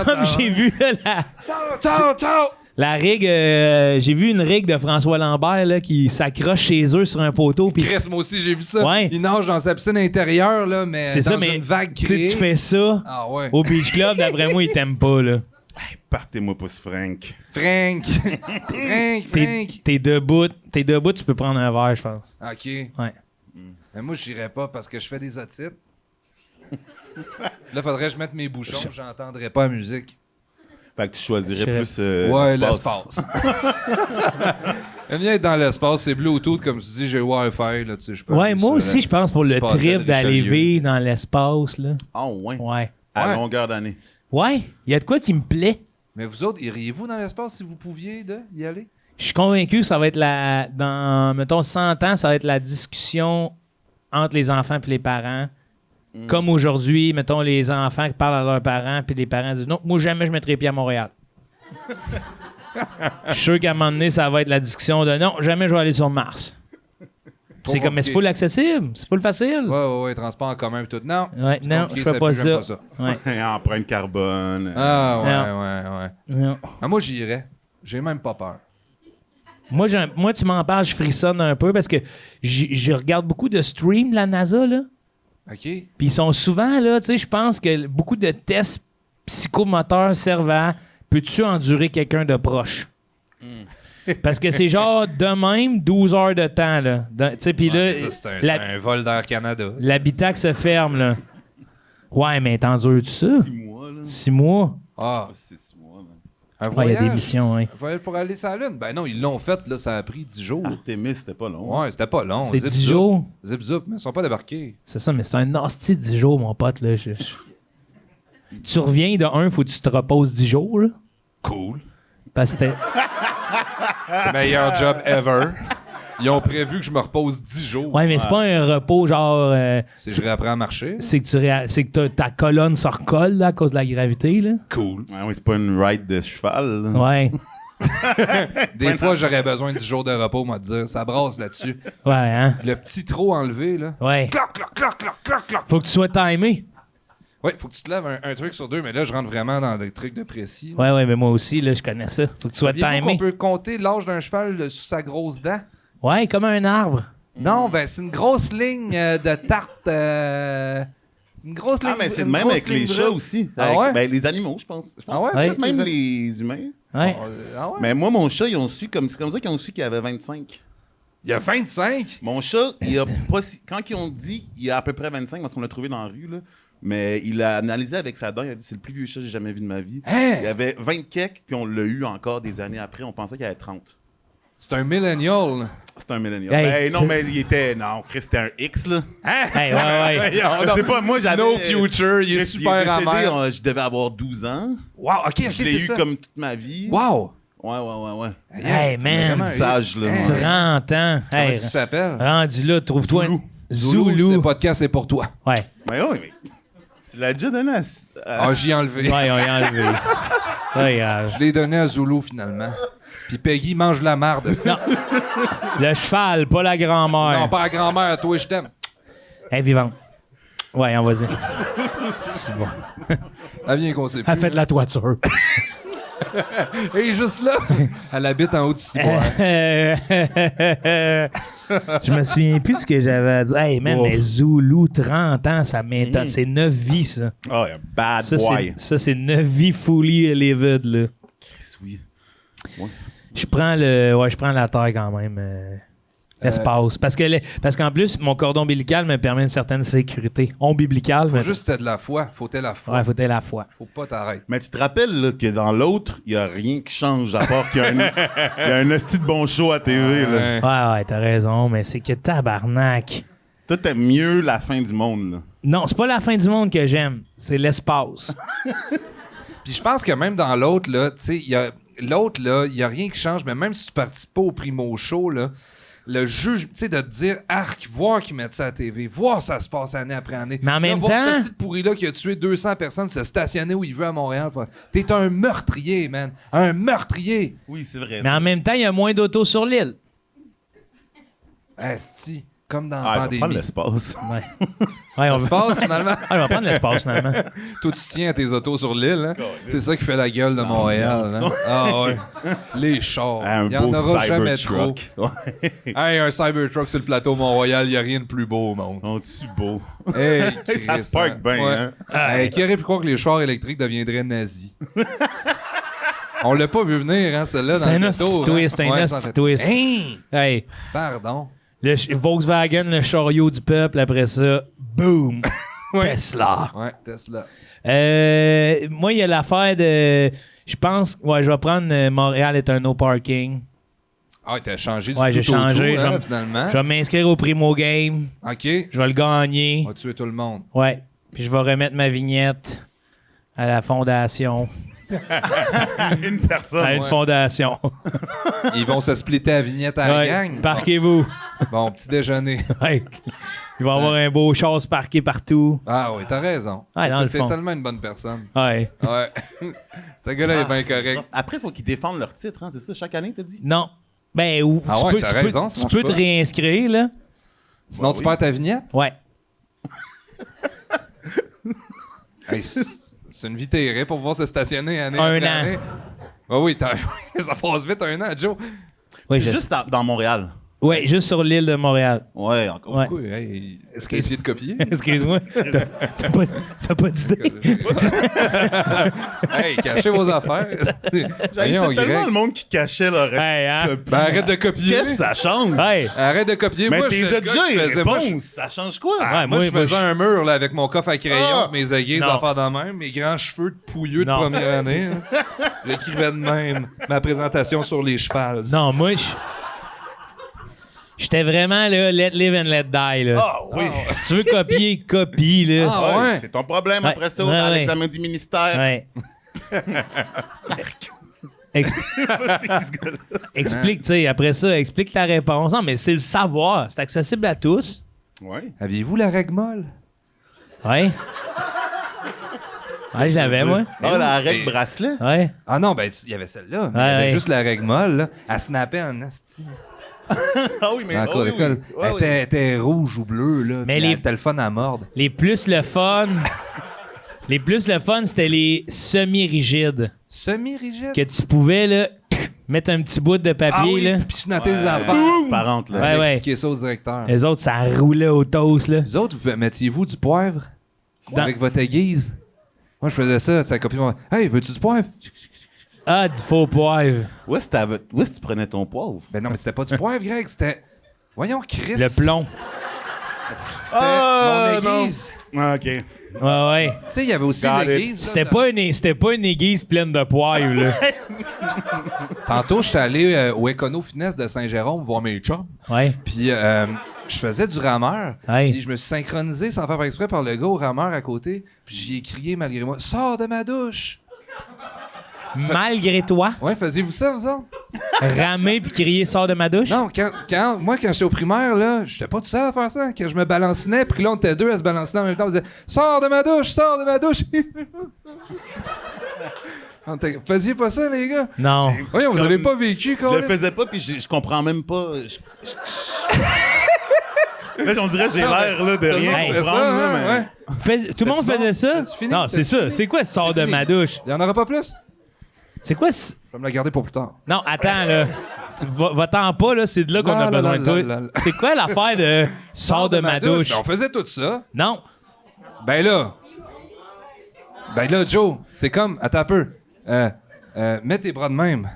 comme j'ai vu là, la rig, j'ai vu une rig de François Lambert là, qui s'accroche chez eux sur un poteau. Puis Chris, moi aussi, j'ai vu ça. Ouais. Il nage dans sa piscine intérieure, là, mais c'est dans ça, mais une vague tu sais, créée. tu fais ça Ah ouais. au Beach Club, d'après moi, ils t'aiment pas. Là. Partez-moi pas ce Frank. Frank. Frank. T'es debout, tu peux prendre un verre, je pense. OK. Ouais. Mais moi, j'irais pas parce que je fais des otites. Là, faudrait que je mette mes bouchons, j'entendrais pas la musique. Fait que tu choisirais Je plus Ouais, l'espace. J'aime bien être dans l'espace, c'est Bluetooth, comme tu dis, j'ai Wi-Fi, là, tu sais, je peux Ouais, aller moi sur aussi, la- je pense pour le spot de trip d'aller Richelieu. vivre dans l'espace. Là. Ah ouais. Ouais. À Ouais. longueur d'année. Ouais, il y a de quoi qui me plaît. Mais vous autres, iriez-vous dans l'espace si vous pouviez y aller? Je suis convaincu que ça va être dans, mettons, 100 ans, ça va être la discussion entre les enfants et les parents. Comme aujourd'hui, mettons, les enfants qui parlent à leurs parents, puis les parents disent non, moi jamais je mettrai pied à Montréal. Je suis sûr qu'à un moment donné, ça va être la discussion de non, jamais je vais aller sur Mars. C'est comme, mais c'est full accessible, c'est full facile. Ouais, transport en commun et tout. Non. Ouais, C'est non, compliqué, je fais pas j'aime ça. Ouais. Empreinte carbone. Ah, ouais. Non. Ah, moi, j'irais. J'ai même pas peur. Moi, tu m'en parles, je frissonne un peu parce que je regarde beaucoup de streams de la NASA, là. OK? Puis ils sont souvent, là, tu sais, je pense que beaucoup de tests psychomoteurs servent à peux-tu endurer quelqu'un de proche? Parce que c'est genre de même 12 heures de temps, là. Tu sais, puis là, Ça, c'est un vol d'Air Canada. l'habitacle se ferme, là. Ouais, mais t'endures-tu ça? 6 mois, là. 6 mois? Ah, C'est 6 mois, là. un Ouais, il y voyage? a des missions, hein. Un voyage pour aller sur la Lune? Ben non, ils l'ont fait, là, ça a pris 10 jours. Artemis, c'était pas long. Ouais, c'était pas long. C'est Zip, 10 zoup. jours. Zip zoup, mais ils sont pas débarqués. C'est ça, mais c'est un nasty 10 jours, mon pote, là. Tu reviens de un, faut que tu te reposes 10 jours, là. Cool. Parce que Meilleur job ever. Ils ont prévu que je me repose 10 jours. ouais, mais c'est pas un repos genre. Si je réapprends à marcher. C'est que ta colonne se recolle là, à cause de la gravité, là. Cool. Ouais, c'est pas une ride de cheval. là. Ouais. Des fois, j'aurais besoin de 10 jours de repos, moi, te dire. Ça brasse là-dessus. Ouais, hein. Le petit trot enlevé, là. Ouais. Cloc, cloc, cloc, cloc, cloc, cloc. Faut que tu sois timé. Ouais, faut que tu te lèves un truc sur deux, mais là, je rentre vraiment dans des trucs de précis. Ouais, mais moi aussi, là, je connais ça. Faut que tu sois Saviez-vous qu'on timé. peut compter l'âge d'un cheval sous sa grosse dent? Ouais, comme un arbre. Non, ben, c'est une grosse ligne de tarte. Une grosse ligne. Ah, mais c'est de une même grosse avec les ligne chats brune. aussi. Ah Avec, ouais? ben, les animaux, je pense. Ah ouais? Peut-être même Les- les humains. Ouais. Ah ouais? Mais moi, mon chat, ils ont su, c'est comme ça qu'ils ont su qu'il avait 25. Il y a 25? Mon chat, il a pas quand ils ont dit, il a à peu près 25 parce qu'on l'a trouvé dans la rue, là. Mais il a analysé avec sa dent, il a dit c'est le plus vieux chat que j'ai jamais vu de ma vie. Hein? Il avait 20 keks, puis on l'a eu encore des années après. On pensait qu'il avait 30. C'est un millennial. C'est un millénial. Hey, Non, mais il était. Non, Chris, c'était un X, là. Hey, ouais. Je sais pas, moi, j'avais. No future, il est Chris, super est décédé, amer. je devais avoir 12 ans. Wow, ok, Je l'ai c'est eu ça. comme toute ma vie. Wow! Ouais. Hey, man. Vraiment, Sage, là. Hein? 30 ans. Comment Hey, est-ce qu'il s'appelle? rendu là, trouve-toi Zoulou. un... Zoulou. Ce podcast, c'est pour toi. Ouais. Mais oui, mais. Tu l'as déjà donné à. Ah, j'y ai enlevé. Ouais, on y a enlevé. Regarde. Je l'ai donné à Zulu, finalement. Puis Peggy mange la marde. Non. Le cheval, pas la grand-mère. Non, pas la grand-mère, toi, je t'aime. Elle est vivante. Ouais, on vas-y. C'est bon. Elle vient qu'on sait plus. Elle fait de la toiture. Elle est juste là. Elle habite en haut du ciboire. Je me souviens plus ce que j'avais à dire. Hey, man, mais Zoulou, 30 ans, ça m'étonne. C'est 9 vies, ça. Oh, bad Ça, boy. c'est 9 vies fully livid, là. Chris, oui. Je prends la taille quand même. L'espace. Parce qu'en plus, mon cordon ombilical me permet une certaine sécurité. Ombilical. Faut juste que t'aies de la foi. Faut t'aies la foi. Ouais, faut être la foi. Faut pas t'arrêter. Mais tu te rappelles là, que dans l'autre, il n'y a rien qui change, à part qu'il y a il y a un esti de bon show à TV. Là. Ouais, t'as raison, mais c'est que tabarnak. Toi, t'aimes mieux la fin du monde. Là. Non, c'est pas la fin du monde que j'aime, c'est l'espace. Puis je pense que même dans l'autre, là, tu sais, l'autre, là, il y a rien qui change, mais même si tu participes pas au Primo Show, là, le juge, tu sais, de te dire, arc, voir qu'ils mettent ça à la TV, voir ça se passe année après année. Mais en même voir temps- ce petit pourri-là qui a tué 200 personnes se stationner où il veut à Montréal. T'es un meurtrier, man. Un meurtrier. Oui, c'est vrai. Mais en même temps, il y a moins d'autos sur l'île. Asti, comme dans la on va pandémie. prendre l'espace. Ouais. Ouais, Ça se passe, finalement. on va prendre l'espace, finalement. Toi, tu tiens à tes autos sur l'île, hein? C'est ça qui fait la gueule de Montréal, hein? Ah ouais. Les chars. Un Il y en beau aura jamais trop. Cybertruck. Ouais. Hey, un Cybertruck sur le plateau Mont-Royal, il n'y a rien de plus beau au monde. On est beau. Hey, Ça Chris, se parque bien, ouais. hein? Hey, qui aurait pu croire que les chars électriques deviendraient nazis? On l'a pas vu venir, hein, celle-là, dans C'est un le hostie bateau. twist, hein? un Ouais, hostie ça- twist. Hein? Hey, Pardon. Volkswagen, le chariot du peuple, après ça, boom! Tesla. Ouais, Tesla. Moi, il y a l'affaire de... Je pense... Ouais, je vais prendre Montréal est un no parking. Ah, t'as changé du Ouais, tout j'ai changé. au tout, Je hein, vais finalement. je vais m'inscrire au Primo Game. OK. Je vais le gagner. On va tuer tout le monde. Ouais. Puis je vais remettre ma vignette à la fondation. Une personne. À une fondation. Ils vont se splitter à vignette à la Ouais, gang. parquez-vous. Bon, petit déjeuner. Ouais. Il va y avoir un beau chasse parqué partout. Ah oui, t'as raison. Ouais, dans le T'es fond. tellement une bonne personne. Ouais. Ouais. Ce gars-là est bien correct. Après, il faut qu'ils défendent leur titre, hein, c'est ça, chaque année, t'as dit? Non. Ben, ou Ah ouais, t'as raison, ça tu peux marche te pas. réinscrire, là. Sinon, tu perds ta vignette? Ouais. Hey, c'est une vie terrible pour pouvoir se stationner année Un après an. année. Ah oui, ça passe vite un an, Joe. Ouais, C'est je- juste dans Montréal. ouais, juste sur l'île de Montréal. Ouais, encore. Ouais. Oui, hey, est-ce qu'il a essayé de copier? Excuse-moi. T'as pas d'idée. Hey, cachez vos affaires. J'haïssais Voyons, tellement Greg. le monde qui cachait leur Hey, hein? Ben, arrête de copier. Qu'est-ce que ça change? Hey. Arrête de copier. Mais moi, t'es je déjà faisais, moi, réponse. Ça change quoi? Ouais, moi, je faisais moi, un mur là, avec mon coffre à crayon, Ah! mes aiguilles, des Non. affaires de même, mes grands cheveux de pouilleux de Non. première année. Là. J'écrivais de même ma présentation sur les chevals. Non, moi, j'étais vraiment là, let live and let die, là. Ah oui. Si tu veux copier, copie, là. Ah ouais? C'est ton problème Ouais, après ça, ouais, à ouais. l'examen du ministère. Ouais. Ex- C'est qui, ce gars-là? explique, tu sais, après ça, explique la réponse. Non, mais c'est le savoir. C'est accessible à tous. Ouais. Aviez-vous la règle molle? Ouais. Ouais, je l'avais, moi. Ah, la Mais- règle bracelet? Ouais. Ah non, ben, il y avait celle-là. Mais il y Ouais, avait ouais. juste la règle molle. Là. Elle snappait en asti. Ah oui, mais. Dans la ah cour oui, d'école. oui. Ouais, Elle oui. était rouge ou bleue. Là, Mais puis les- elle était le fun à mordre. Les plus le fun. Les plus le fun, c'était les semi-rigides. Semi-rigide. Que tu pouvais, là, mettre un petit bout de Ah papier, oui, là. puis je notais les Ouais, affaires. transparente, là. Ouais, ouais. Expliquer ça au directeur. Les autres, ça roulait au toast, là. Les autres, mettiez-vous du poivre Dans- avec votre aiguise? Moi, je faisais ça, ça copie mon... Hey, veux-tu du poivre? Ah, du faux poivre. Où est-ce que tu prenais ton poivre? Ben non, mais c'était pas du poivre, Greg, c'était... Voyons, Chris. Le plomb. C'était mon aiguise. Ah, OK. Ouais, ouais. Tu sais, il y avait aussi Got it. l'aiguise. là, C'était pas une aiguise pleine de poivre, là. Tantôt, je suis allé au Econo Finesse de Saint-Jérôme voir mes chums. Ouais. Puis je faisais du rameur. Hey. Puis je me suis synchronisé sans faire exprès par le gars au rameur à côté. Puis j'y ai crié malgré moi, « Sors de ma douche! Malgré toi, » Ouais, faisiez-vous ça, vous autres? ramer puis crier sort de ma douche. Non, moi, quand j'étais au primaire, là, j'étais pas tout seul à faire ça. Quand je me balancinais, puis que là, on était deux à se balanciner en même temps, on disait « Sors de ma douche! Sors de ma douche! » Faisiez pas ça, les gars? Non. Voyons, vous avez pas vécu, Je le Colin? faisais pas, puis je comprends même pas. Là, on dirait que j'ai l'air là, de Tout le rien monde Hey. fait comprendre. ça, là, hein? mais- Ouais. Tout le monde bon? faisait ça? T'as-tu fini? Non, c'est T'as-tu ça. fini? C'est quoi sort de fini. ma douche? Il y en aura pas plus? C'est quoi? Je vais me la garder pour plus tard. Non, attends, là. Va-t'en pas, là. C'est de là qu'on a Non, besoin non, de toi. non, non. C'est quoi l'affaire de sort de ma douche? Ben, on faisait tout ça. Non. Ben là, Joe, c'est comme... Attends un peu. Mets tes bras de même.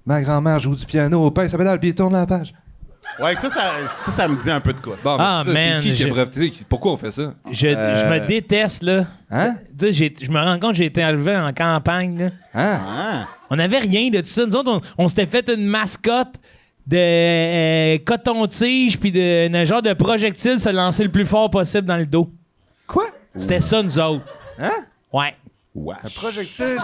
Ma grand-mère joue du piano au pain, ça pédale, puis il tourne la page. Ouais, ça me dit un peu de quoi. Bon, Ah, ça, man, c'est qui a breveté? Pourquoi on fait ça? Je me déteste, là. Hein? Tu sais, je me rends compte que j'ai été élevé en campagne, là. Hein? Ah. On n'avait rien de tout ça. Nous autres, on s'était fait une mascotte de coton-tige puis un genre de projectile se lancer le plus fort possible dans le dos. Quoi? C'était ça, nous autres. Hein? Ouais. Un projectile?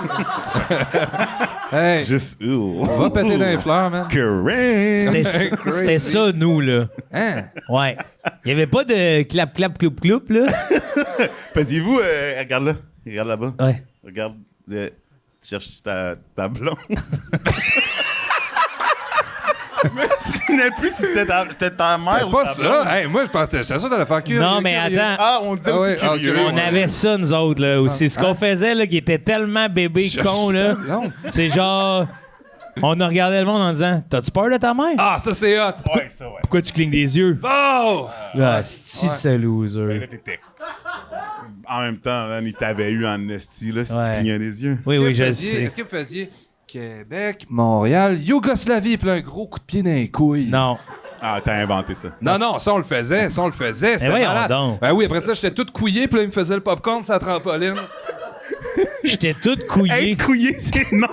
Hey, Juste. on va péter dans les fleurs, man. C'était c'était ça, nous, là. Hein? Ouais. Il n'y avait pas de clap, clap, cloup, cloup, là. Faisiez-vous. Regarde là. Regarde là-bas. Ouais. Regarde. Tu cherches ta blonde. Je me souviens plus si c'était ta mère ou Pas ta ça. blonde. Hey, moi, je pensais que c'était ça, t'allais faire curieux. Non, mais curieux. attends. Ah, on disait Ah ouais, aussi curieux. ok, On avait ça, nous autres, là, aussi. Ce qu'on faisait, là, qui était tellement bébé con, là, c'est genre... On a regardé le monde en disant « T'as-tu peur de ta mère? Ah, ça, c'est hot. Ouais, ça, ouais. Pourquoi tu clignes des yeux? Oh! Ah, c'est loser. Là, t'étais. En même temps, man, il t'avait eu en esti, là, si Ouais. tu clignais des yeux. Oui, oui, je le Est-ce sais. que vous faisiez Québec, Montréal, Yougoslavie, puis là, un gros coup de pied dans les couilles? Non. Ah, t'as inventé ça. Non, ça, on le faisait. C'était voyons malade. donc. Ben oui, après ça, j'étais tout couillé, puis là, il me faisait le popcorn sur la trampoline. J'étais tout couillé. Être couillé, c'est non.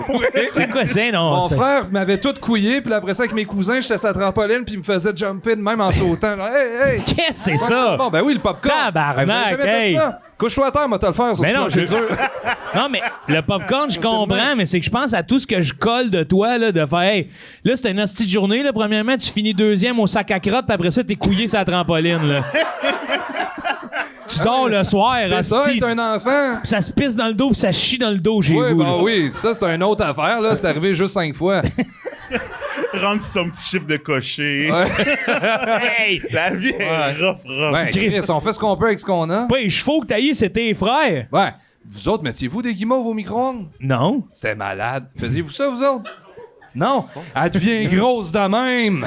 C'est quoi ça, non? Mon frère m'avait tout couillé, puis là, après ça, avec mes cousins, j'étais sur la trampoline, puis il me faisait jumper de même en sautant. Genre, hey, hey! Qu'est-ce que c'est ça? Bon, ben oui, le popcorn. Tabarnak, Vous avez jamais fait hey. ça? Couche-toi à terre, moi, te le faire. Mais non, c'est je- dur. Non, mais le popcorn, je comprends, mais c'est que je pense à tout ce que je colle de toi, là, de faire, hey, là, c'était une hostie de journée, là. Premièrement, tu finis deuxième au sac à crotte, puis après ça, t'es couillé sur la trampoline, là. Tu dors le soir, C'est ça, hostie, être un enfant. puis ça se pisse dans le dos, puis ça chie dans le dos chez Oui, vous. ben là. oui, ça, c'est une autre affaire, là. C'est arrivé juste 5 fois. Rendre son petit chiffre de cocher. Ouais. Hey! La vie est rough. Ben, Chris, on fait ce qu'on peut avec ce qu'on a. Pas les chevaux que t'as eu, c'était tes frères. Ouais. Vous autres, mettiez-vous des guimauves au micro-ondes? Non. C'était malade. Faisiez-vous ça, vous autres? Non. Elle devient grosse de même.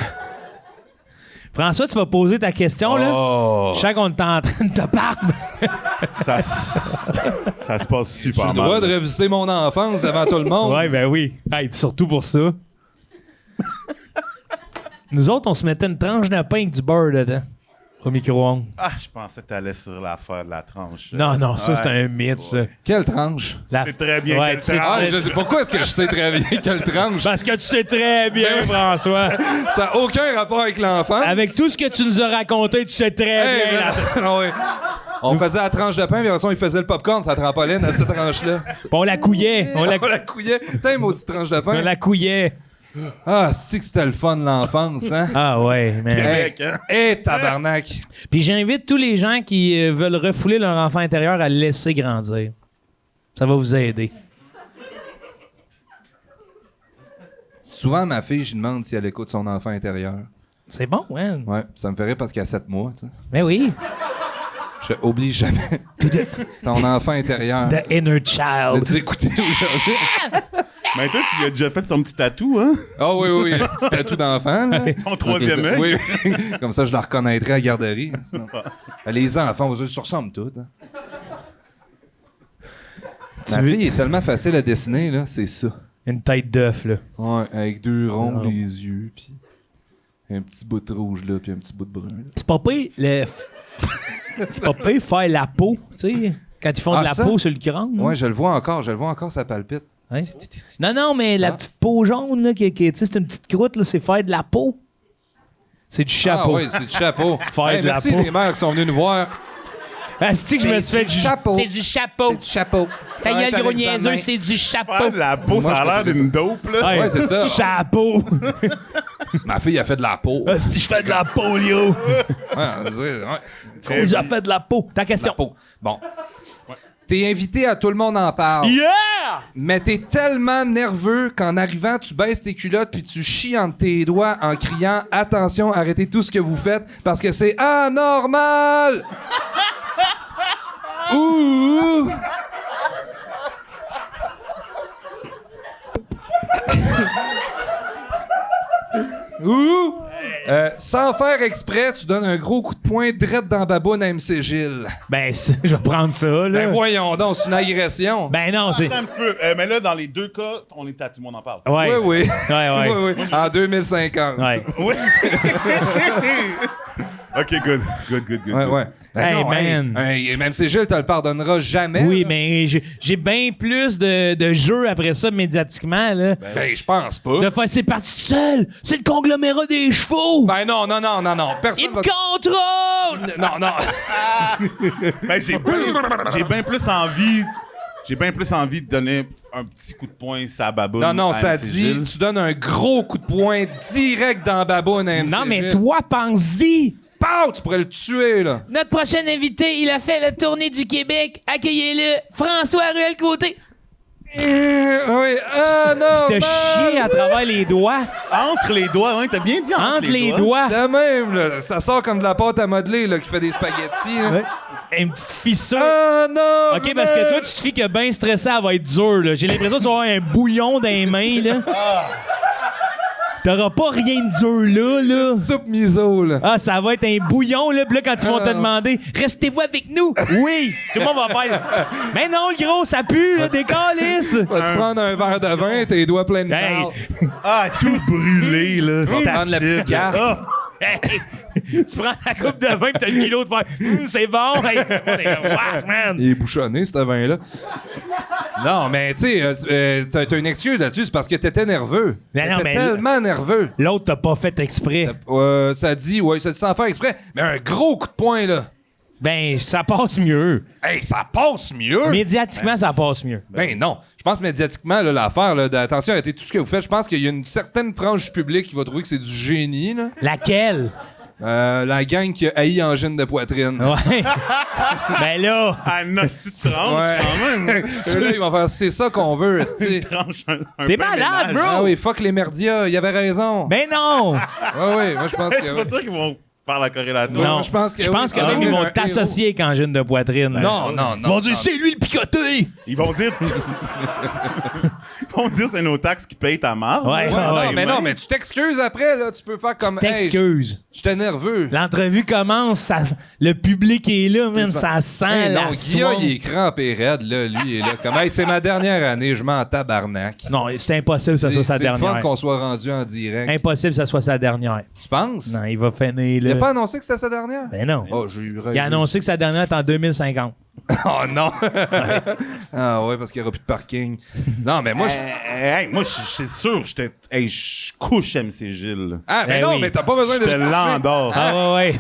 François, tu vas poser ta question, là. Oh. Je sens qu'on est en train de te parler. Ça se passe J'ai super le mal. droit de revisiter mon enfance devant tout le monde. Ouais, ben oui. Hey, puis surtout pour ça. Nous autres, on se mettait une tranche de pain avec du beurre dedans. Au micro-ondes. Ah, je pensais que t'allais sur l'affaire de la tranche. Non, ça, Ouais. c'est un mythe, ça. Ouais. Quelle tranche? La- C'est très bien Ouais, quelle tu sais, tranche. Ah, je sais, pourquoi est-ce que je sais très bien quelle tranche? Parce que tu sais très bien, François. Ça n'a aucun rapport avec l'enfant. Avec tout ce que tu nous as raconté, tu sais très Hey, bien. man. Ah ouais. On faisait la tranche de pain, puis après ça, il faisait le popcorn, ça trampoline à cette tranche-là. On la couillait. On la, On la couillait. Putain, maudite tranche de on pain. la couillait. Ah, c'est que c'était le fun, l'enfance, hein? Ah ouais, man. Québec, hein? Hé, tabarnak! Puis j'invite tous les gens qui veulent refouler leur enfant intérieur à le laisser grandir. Ça va vous aider. Souvent, ma fille, je lui demande si elle écoute son enfant intérieur. C'est bon, man. Ouais, ça me fait rire parce qu'il a 7 mois, tu sais. Mais oui. Je oublie jamais ton enfant intérieur. The inner child. L'as-tu écouté aujourd'hui? Mais toi, tu lui as déjà fait son petit tatou, hein? Ah oui, oui, le petit tatou d'enfant, là. Son troisième œil. Oui, oui. Comme ça, je la reconnaîtrais à la garderie. Sinon- Les enfants, vous se ressemblent tous. Hein. Ma fille est tellement facile à dessiner, là, c'est ça. Une tête d'œuf, là. Ouais, avec 2 ronds, Non. les yeux, puis un petit bout de rouge là, puis un petit bout de brun. Là. C'est pas pire, c'est pas pire faire la peau, tu sais, quand ils font Ah, de la ça? peau sur le crâne. Ouais, je le vois encore, ça palpite. Ouais. Non, mais la petite peau jaune, là, tu sais, c'est une petite croûte, là, c'est faire de la peau. C'est du chapeau. Ah oui, c'est du chapeau. Faire de la merci peau. les mères qui sont venues nous voir. Asti que je me suis fait du chapeau. C'est du chapeau. C'est du chapeau. Ça y est, le gros niaiseux, c'est du chapeau. Ah, la peau, Moi, ça a je l'air fais d'une dope, là. Ouais, c'est ça. Chapeau. Ma fille a fait de la peau. Asti, je fais de la polio. Ouais, on dirait, ouais. J'ai fait de la peau. Ta La question. peau. Bon. T'es invité à Tout le monde en parle. Yeah! Mais t'es tellement nerveux qu'en arrivant, tu baisses tes culottes puis tu chies entre tes doigts en criant « Attention, arrêtez tout ce que vous faites parce que c'est anormal! » Ouh! Ouh! Sans faire exprès, tu donnes un gros coup de poing direct dans la baboune à MC Gilles. Ben, je vais prendre ça, là. Ben voyons donc, c'est une agression. Ben non, c'est... Attends un petit peu. Mais là, dans les deux cas, on est à tout le monde en parle. Ouais. Oui. Ouais. Oui. En 2050. Ouais. Oui. OK, good. Ouais. Hey, non, man. Même si Gilles te le pardonnera jamais. Oui, là. mais j'ai bien plus de jeux après ça médiatiquement, là. Ben, je pense pas. De faire, c'est parti tout seul. C'est le conglomérat des chevaux. Ben non. Personne Il me contrôle. Non. Ben, j'ai bien plus envie... J'ai bien plus envie de donner un petit coup de poing sur la baboune. Non, à ça MC dit, Gilles. tu donnes un gros coup de poing direct dans la baboune à MC Non, mais Gilles. toi, pense-y. Pow, tu pourrais le tuer, là. Notre prochain invité, il a fait la tournée du Québec. Accueillez-le, François Ruel-Côté. Oui. Ah, non. T'as chié à travers les doigts. Entre les doigts, hein, t'as bien dit Entre les doigts. De même, là. Ça sort comme de la pâte à modeler, là, qui fait des spaghettis. Là. Une petite fissure. Ah, non. OK, parce que toi, tu te fies que bien stressé, elle va être dure. Là. J'ai l'impression que tu vas avoir un bouillon dans les mains. Là. T'auras pas rien de dur là. Soupe miso, là. Ah, ça va être un bouillon, là. Puis là, quand ils vont te demander « Restez-vous avec nous? » Oui! Tout le monde va faire « Mais non, le gros, ça pue, là, des calices! Vas-tu prendre un verre de vin, tes doigts pleins de Hey. marde? Ah, tout brûlé, là. Tu vas prendre la petite carte. Ah. Hey. Tu prends la coupe de vin pis t'as le kilo de faire « C'est bon! » Hey, t'es comme, wesh, man! Il est bouchonné, ce vin-là. Non, mais tu sais, t'as une excuse là-dessus, c'est parce que t'étais nerveux. Mais non, T'étais mais- tellement nerveux. L'autre t'a pas fait exprès. Ça dit sans faire exprès, mais un gros coup de poing, là. Ben, ça passe mieux. Hey, ça passe mieux! Médiatiquement, ça passe mieux. Ben non. Je pense médiatiquement, là, l'affaire, là, attention, arrêtez tout ce que vous faites. Je pense qu'il y a une certaine frange du public qui va trouver que c'est du génie, là. Laquelle? La gang qui a haï angine de poitrine. Ouais. Ben là... Ah, non, c'est une tranche, Ouais. quand même. Eux, là, ils vont faire, c'est ça qu'on veut, esti. Tranche, un T'es pain malade, ménage. bro! Ah oui, fuck les merdias, il avait raison. Ben non! Ouais, moi je pense Je que. suis pas sûr qu'ils vont faire la corrélation. Ouais, Non, je pense que je pense oui, que ah même oui, ils vont un t'associer avec angine de poitrine. Non. Ils vont dire, c'est lui le picoté! Ils vont dire... Ils vont dire c'est nos taxes qui payent ta marge. Ouais, Ouais, non, mais tu t'excuses après, là. Tu peux faire comme. T'excuses. J'étais nerveux. L'entrevue commence, le public est là, man, ça sent Hey, non, la Guilla, soie. il est crampé raide, là. Lui, il est là. Comme, hey, c'est ma dernière année, je m'en tabarnak. Non, c'est impossible que ça soit sa C'est le fun dernière. qu'on soit rendu en direct. Impossible que ça soit sa dernière. Tu penses? Non, il va finir Il a là. pas annoncé que c'était sa dernière? Ben non. Oh, j'ai eu Il a annoncé que sa dernière est en 2050. Oh non! Ah ouais, parce qu'il n'y aura plus de parking. Non, mais moi, je. Hey, moi, je suis sûr, je couche MC Gilles. Ah, mais Ben non, oui. mais t'as pas besoin Je de. te le coucher. l'endors. Ah ouais,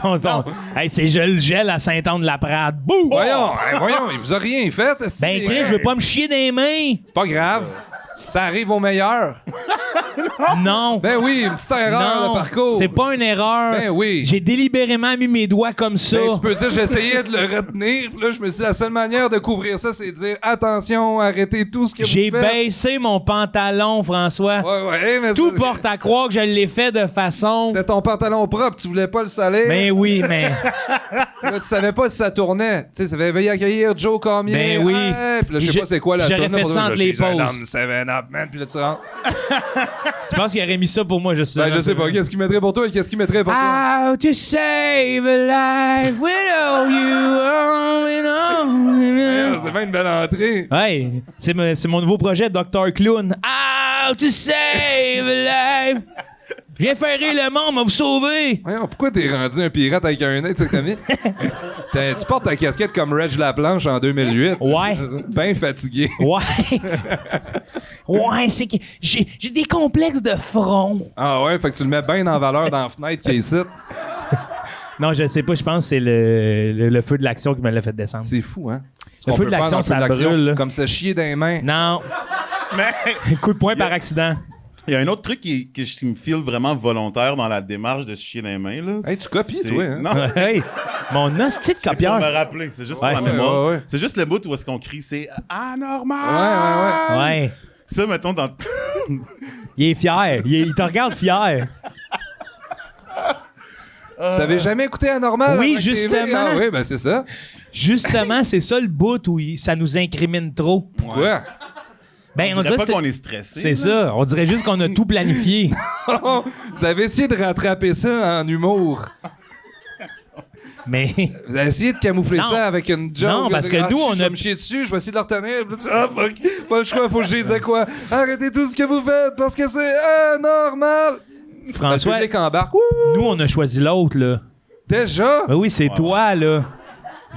hey, c'est je le gèle à Saint-Anne-de-la-Prade. Bouh! Voyons, il vous a rien fait. Ben Chris, je veux pas me chier dans les mains. C'est pas grave. Ça arrive au meilleur. Non. Ben oui, une petite erreur de parcours. C'est pas une erreur. Ben oui. J'ai délibérément mis mes doigts comme ça. Ben, tu peux dire, j'essayais de le retenir. Puis là, je me suis dit, la seule manière de couvrir ça, c'est de dire, attention, arrêtez tout ce que J'ai vous faites. baissé mon pantalon, François. Ouais, mais Tout ça- porte à croire que je l'ai fait de façon... C'était ton pantalon propre, tu voulais pas le saler. Ben oui, mais... Là, tu savais pas si ça tournait. Tu sais, ça avait veuillez accueillir Joe Cormier. Ben oui. Ouais, puis là, je sais pas c'est quoi la J'aurais tourne. fait ça entre les pauses. Seven Up, man. Puis là, tu rentres. Tu penses qu'il aurait mis ça pour moi, je sais. Ben, je sais pas. Qu'est-ce qu'il mettrait pour toi et qu'est-ce qu'il mettrait pour toi? How to save a life without you. C'est bien une belle entrée. Ouais, c'est mon nouveau projet, Dr. Clown. How to save a life. Je viens faire rire le monde, m'a vous sauver. Voyons, pourquoi t'es rendu un pirate avec un nez, tu sais, Tommy? Tu portes ta casquette comme Reg Laplanche en 2008. Ouais. Ben fatigué. Ouais. Ouais, c'est que j'ai des complexes de front. Ah ouais, fait que tu le mets bien en valeur dans la fenêtre qui est ici. Non, je sais pas, je pense que c'est le feu de l'action qui me l'a fait descendre. C'est fou, hein? Ce Le qu'on feu peut de faire l'action, dans ça le feu de l'action, brûle, là. Comme se chier dans les mains. Non, Mais coup de poing par accident. il y a un autre truc qui me file vraiment volontaire dans la démarche de se chier dans les mains. Là. Hey, tu copies, C'est- toi, hein? Non, Hey, mon hostie de c'est pour copieur. me rappeler. C'est juste Ouais. pour la mémoire. Ouais. C'est juste le bout où est-ce qu'on crie, c'est anormal. Ouais. Ça, mettons, dans... Il est fier. Il te regarde fier. Vous avez jamais écouté Anormal? Oui, avec TV? justement. Ah oui, ben c'est ça. Justement, c'est ça le bout où ça nous incrimine trop. Pourquoi? Ben, On dirait pas c'était- qu'on est stressé. C'est là. ça. On dirait juste qu'on a tout planifié. Vous avez essayé de rattraper ça en humour. Mais Vous avez essayé de camoufler Non. ça avec une joke. Non, parce que nous, on Je a- vais me chier dessus, je vais essayer de le retenir. Ah, fuck. Pas le choix, faut que je dise de quoi. Arrêtez tout ce que vous faites parce que c'est anormal. François, Le public embarque. Ouh, nous, on a choisi l'autre, là. déjà? Ben oui, c'est toi, là.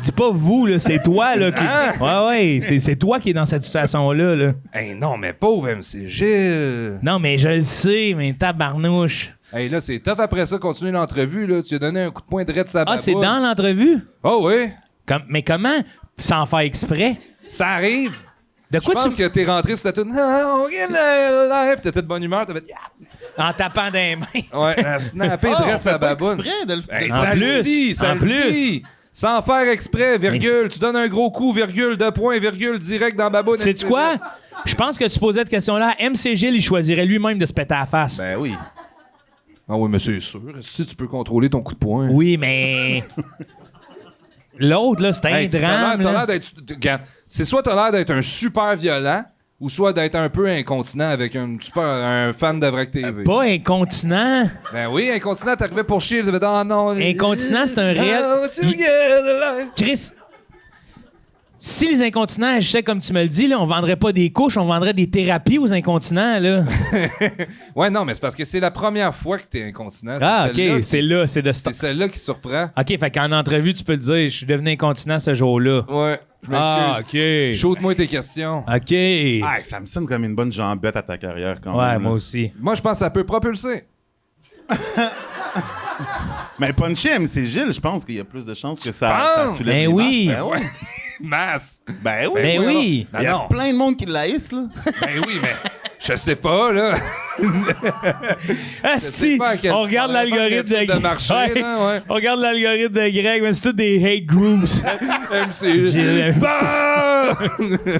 Dis pas vous, là. C'est toi, là. Qui... Hein? Ouais. C'est toi qui es dans cette situation-là, là. Hey, non, mais pauvre MC Gilles. Non, mais je le sais, mais tabarnouche. Hey, là, c'est tough après ça, continuer l'entrevue, là. Tu lui as donné un coup de poing direct de sa Ah, baboune. c'est dans l'entrevue? Oh oui, Mais comment? Sans faire exprès? ça arrive. De Je quoi pense tu... que t'es rentré sur la tune. Ah, on gagne le live. T'étais de bonne humeur, t'as fait. En tapant des mains. Ouais, elle a snappé Ah, direct on de sa fait pas baboune. exprès de le Hey, de- En ça plus, le dit, ça en le plus. dit. Sans faire exprès, virgule. Tu donnes un gros coup, virgule, deux points, virgule, direct dans la baboune. Sais-tu quoi? Je pense que tu posais cette question-là. MC Gilles, il choisirait lui-même de se péter à la face. Ben oui. Ah oui, mais c'est sûr. Est-ce que tu peux contrôler ton coup de poing? Oui, mais... L'autre, là, c'était un Hey, drame. t'as là. l'air d'être. Regarde, c'est soit t'as l'air d'être un super violent, ou soit d'être un peu incontinent avec un fan de Vrac TV. Pas incontinent. Ben oui, incontinent, t'arrivais pour chier. Ah non. Incontinent, c'est un réel... Ah, tu regardes, Chris, si les incontinents agissaient comme tu me le dis, là, on vendrait pas des couches, on vendrait des thérapies aux incontinents, là. Ouais, non, mais c'est parce que c'est la première fois que t'es incontinent. Ah, celle-là OK, qui- c'est là, c'est de C'est ce... celle-là qui surprend. OK, fait qu'en entrevue, tu peux te dire, je suis devenu incontinent ce jour-là. Ouais, je Ah, m'excuse. OK. Shoot-moi tes questions. OK. Ah, ça me sonne comme une bonne jambette à ta carrière quand Ouais, même. moi là. aussi. Moi, je pense que ça peut propulser. Mais puncher MC Gilles, je pense qu'il y a plus de chances que ça penses? soulève Ben les oui. masses. Ben ouais. Masse. Ben oui. Ben voyons oui. donc. Il y a Non, non. plein de monde qui l'haïssent, là. Ben oui, mais je sais pas, là. Asti, pas à quel on regarde point l'algorithme faire de marché, Ouais. là, ouais. On regarde l'algorithme de Greg, mais c'est tous des hate groups. MC. J'ai-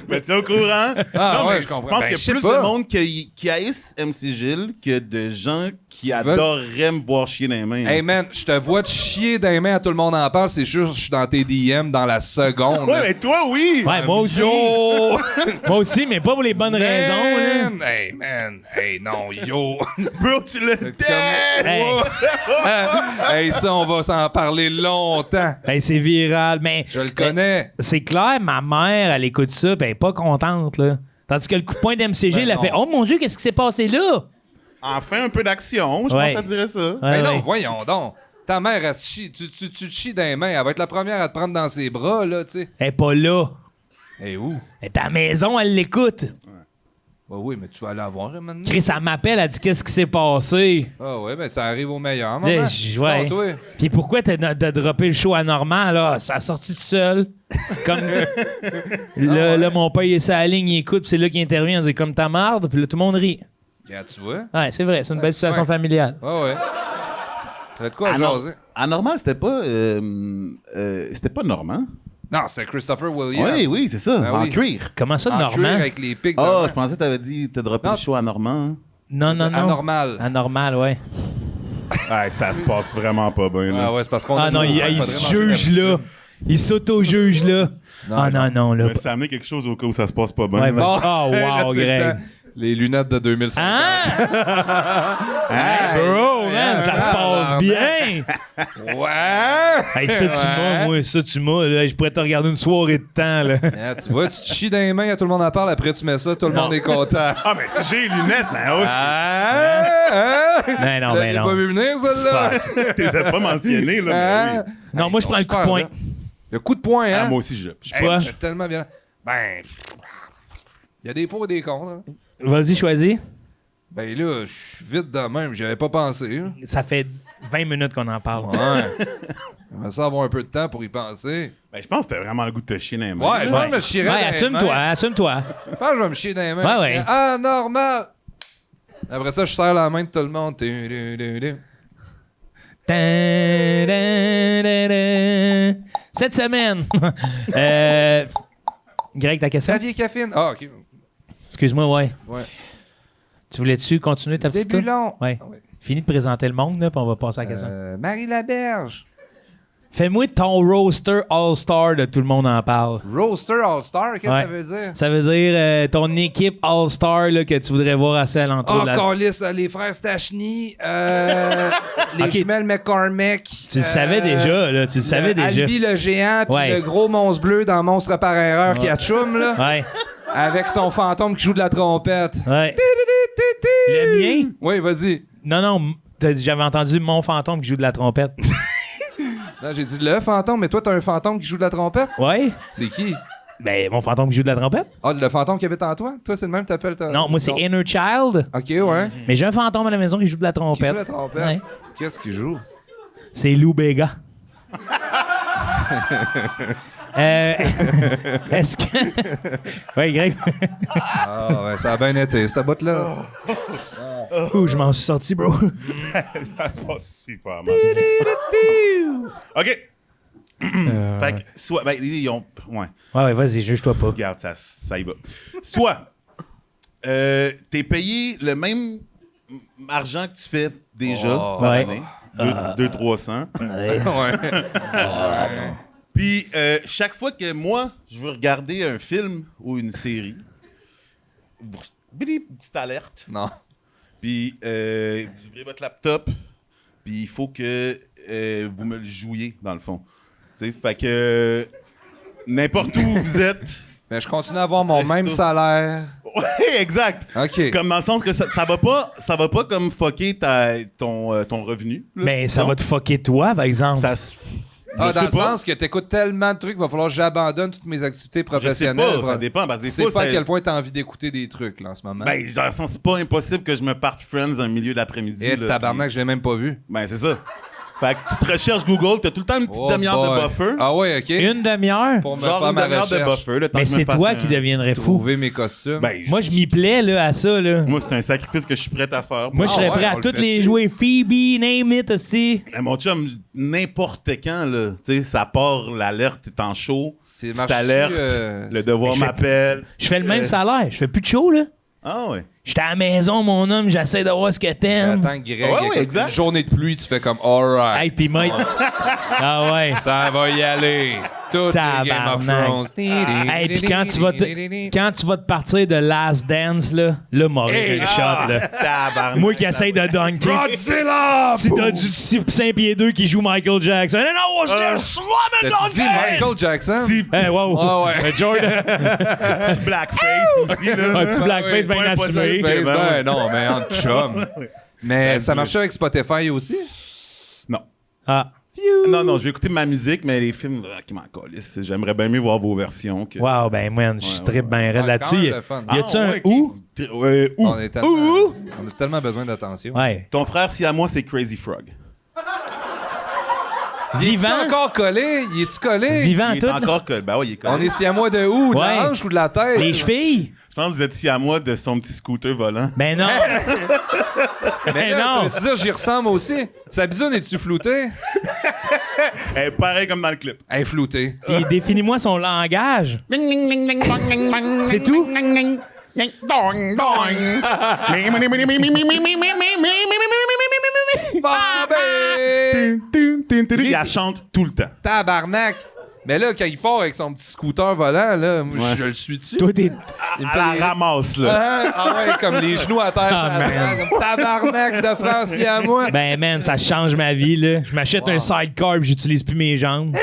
Ben, tu es au courant? Ah, non, ouais, mais je je comprends. pense Ben, qu'il je y sais a plus pas. de monde qui haïssent MC Gilles que de gens qui veulent- adoreraient me voir chier dans les mains. Hey man, je te vois te chier dans les mains à tout le monde en parle, c'est sûr je suis dans tes DM dans la seconde. Ouais, là. mais toi, oui! Ouais, moi aussi. Yo! Moi aussi, mais pas pour les bonnes raisons. Là. Man! Hey man! Hey non, yo! Bro, tu le Hey. Hey, ça, on va s'en parler longtemps. Hey, c'est viral, mais Je le connais. c'est clair, ma mère, elle écoute ça, puis elle est pas contente, là. Tandis que le coup de poing d'MCG, Ben elle a non. fait « Oh mon Dieu, qu'est-ce qui s'est passé là? Enfin, un peu d'action, je Ouais. pense que ça dirait ça. » Ben non, ouais. voyons donc. Ta mère, elle se chie. Tu te chies dans les mains. Elle va être la première à te prendre dans ses bras, là, tu sais. Elle est pas là. Hey, où? Elle est à la maison, elle l'écoute. Bah oui, mais tu vas aller la voir maintenant. Chris, elle m'appelle, elle dit « Qu'est-ce qui s'est passé? Ah ouais, ben ça arrive au meilleur moment. Là, Sinon, ouais. toi. Puis pourquoi t'as droppé le show anormal, là? Ça a sorti tout seul. Comme... là, mon père, il est sur la ligne, il écoute, puis c'est là qu'il intervient, on dit « Comme ta marde », puis là, tout le monde rit. Regarde, tu vois? Ouais, c'est vrai, c'est une belle situation ouais. familiale. Ah ouais. T'as de quoi à Anor- jaser? Anormal, c'était pas Normand. Non, c'est Christopher Williams. Oui, oui, c'est ça, Ben en oui. cuir. Comment ça, En cuir Normand? avec les pics Ah, de je pensais que t'avais dit t'as droppé Non. le show à Normand. Non, non, non. Anormal. Anormal, ouais. Ah, ça se passe vraiment pas bien, Ah ouais, c'est parce qu'on Ah a non, trop il, faim, il faudrait se manger juge la là. poutine. Il s'auto-juge là. Ah non, non, là. Mais ça amenait quelque chose au cas où ça se passe pas bien. Ouais, vas-y. Oh, Oh, là, wow, c'est le Greg. temps. Les lunettes de 2050. Hein? Hey, bro, man, ça se passe bien. Ouais! Hey, ça, tu m'as, moi, ça, tu m'as. Là, je pourrais te regarder une soirée de temps, là. Ah, tu vois, tu te chies dans les mains, tout le monde en parle, après tu mets ça, tout le Non. monde est content. Ah, mais si j'ai les lunettes, ben oui. Ben non, ben L'avais non. pas vu venir, celle-là? T'es pas mentionné, là, Hein? mais oui. Non, moi, je prends le coup de poing. Le coup de poing, hein? Ah, moi aussi, je. Quoi? C'est tellement bien. Ben, il y a des pour et des contre. Hein. Vas-y, choisis. Ben là, je suis vite de même, j'y avais pas pensé. Hein. Ça fait 20 minutes qu'on en parle. Ouais. J'aimerais ça avoir un peu de temps pour y penser. Ben, je pense que t'as vraiment le goût de te chier dans les mains. Ouais, je pense que je me chierais dans Ouais, les assume-toi, mains. assume-toi. Je pense que je vais me chier dans les mains. Ouais, ouais. Ah, normal! Après ça, je serre la main de tout le monde. Tan, tan, tan, tan. Cette semaine. Greg, ta question? Xavier Caffine. Ah, OK. Excuse-moi, ouais. Ouais. Tu voulais-tu continuer ta petite tour? Zébulon. Ouais. Ah ouais. Fini de présenter le monde, là, puis on va passer à la question. Marie Laberge. Fais-moi ton roster All-Star de Tout le monde en parle. Roaster All-Star, qu'est-ce que Ouais. ça veut dire? Ça veut dire ton équipe All-Star là, que tu voudrais voir à celle entre Oh, autres. câlisse, les frères Stachny, les Ok. jumelles McCormick. Tu le savais déjà, là. Tu le savais déjà. Albi le géant, puis Ouais. le gros monstre bleu dans Monstre par erreur qui a tchoum, là. Ouais, Avec ton fantôme qui joue de la trompette. ouais. Le mien? Oui, vas-y. Non, j'avais entendu mon fantôme qui joue de la trompette. Non, j'ai dit le fantôme, mais toi, t'as un fantôme qui joue de la trompette? Ouais? C'est qui? Ben, mon fantôme qui joue de la trompette? Ah, le fantôme qui habite en toi? Toi, c'est le même que t'appelles ta... Non, moi, c'est ton- Inner Child. Ok, ouais. Mais j'ai un fantôme à la maison qui joue de la Qui trompette. joue de la trompette? Ouais. Qu'est-ce qu'il joue? C'est Lou Béga. Est-ce que. Oui, Greg. Ah, ouais, ça a bien été, cette botte-là. Ouh, je m'en suis sorti, bro. Ça se passe super mal. OK. Fait que, soit. Ben, ils ont. Ouais. Ouais, vas-y, juge-toi pas. Regarde, ça y va. Soit, t'es payé le même argent que tu fais déjà par Ouais. année. 200-300. Ouais. Ouais. Puis, chaque fois que moi, je veux regarder un film ou une série, petite alerte. Non. Puis, vous ouvrez votre laptop, puis il faut que vous me le jouiez, dans le fond. Tu sais, fait que n'importe où vous êtes. Mais je continue à avoir mon Resto. même salaire. Ouais, exact. OK. Comme dans le sens que ça va pas comme fucker ton revenu. là. Mais ça Non. va te fucker toi, par exemple. Ça Ah, je dans sais le pas. sens que t'écoutes tellement de trucs, il va falloir que j'abandonne toutes mes activités Je sais professionnelles. pas, ça dépend. Parce que Tu des sais fois, pas à ça- quel point t'as envie d'écouter des trucs, là, en ce moment. Ben, dans le sens, c'est pas impossible que je me parte Friends en milieu d'après-midi. Et là, tabarnak, puis- je l'ai même pas vu. Ben, c'est ça. Fait que tu te recherches Google, t'as tout le temps une petite Oh demi-heure boy. de buffer. Ah ouais, OK. Une demi-heure? Pour me Genre faire une ma demi-heure de recherche. buffer. Le temps Mais que je me c'est fasse toi un- qui deviendrais fou. Trouver mes costumes. Ben, Moi, je m'y plais là, à ça. Là. Moi, c'est un sacrifice que je suis prêt à faire. Moi, je serais ouais, prêt on à le toutes fait les dessus. jouer. Phoebe, name it aussi. Mais mon chum, n'importe quand, là, tu sais, ça part, l'alerte, t'es en show, C'est tu marche-tu, t'alertes, le devoir je fais- m'appelle. Je fais le même salaire. Je fais plus de show, là. Ah ouais. J'étais à la maison, mon homme, j'essaie de voir ce que t'aimes. J'attends que Greg Ouais, ouais, écoute exact. une journée de pluie, tu fais comme alright. Hey, pis Mike. Ah ouais. Ça va y aller. Tout Game of Tabarnak. Thrones. Hey, puis quand tu vas te partir de Last Dance, là mourir le shot, là. Tabarnak. Moi qui essaye de dunker. Godzilla! Si t'as du 5 pieds 2 qui joue Michael Jackson. And I was there slamming T'as-tu dit dunking! Michael Jackson? Petit, Hey, wow. Ah ouais. Mais Jordan. petit blackface aussi, là. Un petit blackface ouais, bien pas assumé. impossible. Ben, ouais. non, mais en chum. Mais Ben, ça plus. marche avec Spotify aussi? Non. Ah. Non, je vais écouter ma musique, mais les films qui m'en calissent. J'aimerais bien mieux voir vos versions. Que... Wow, ben, man, je Ouais, trippe bien raide Ouais, c'est là-dessus. quand même Y le fun. a-tu un ouais, où? Où? On, est tellement, on a tellement besoin d'attention. Ouais. Ton frère, si à moi, c'est Crazy Frog. Il est Vivant. encore collé? Il est-tu collé? Vivant Il est tout. encore que. Ben oui, il est On collé. est si à moi de où? De Ouais. la hanche ou de la tête? Les chevilles? Je pense que vous êtes si à moi de son petit scooter volant. Ben non. Mais Ben là, non. tu veux dire, j'y ressemble aussi. Sa bisoune, est-tu floutée? Pareil comme dans le clip. Elle est floutée. Puis définis-moi son langage. C'est tout? Il la chante tout le temps. Tabarnak! Mais là, quand il part avec son petit scooter volant, là, moi, Ouais. je le suis dessus. Toi, t'es. Il me Elle fait la ramasse, là. Ah ouais, comme les genoux à terre. Ah, ça man. va, comme tabarnak de frère si à moi. Ben, man, ça change ma vie, là. Je m'achète un sidecar pis j'utilise plus mes jambes.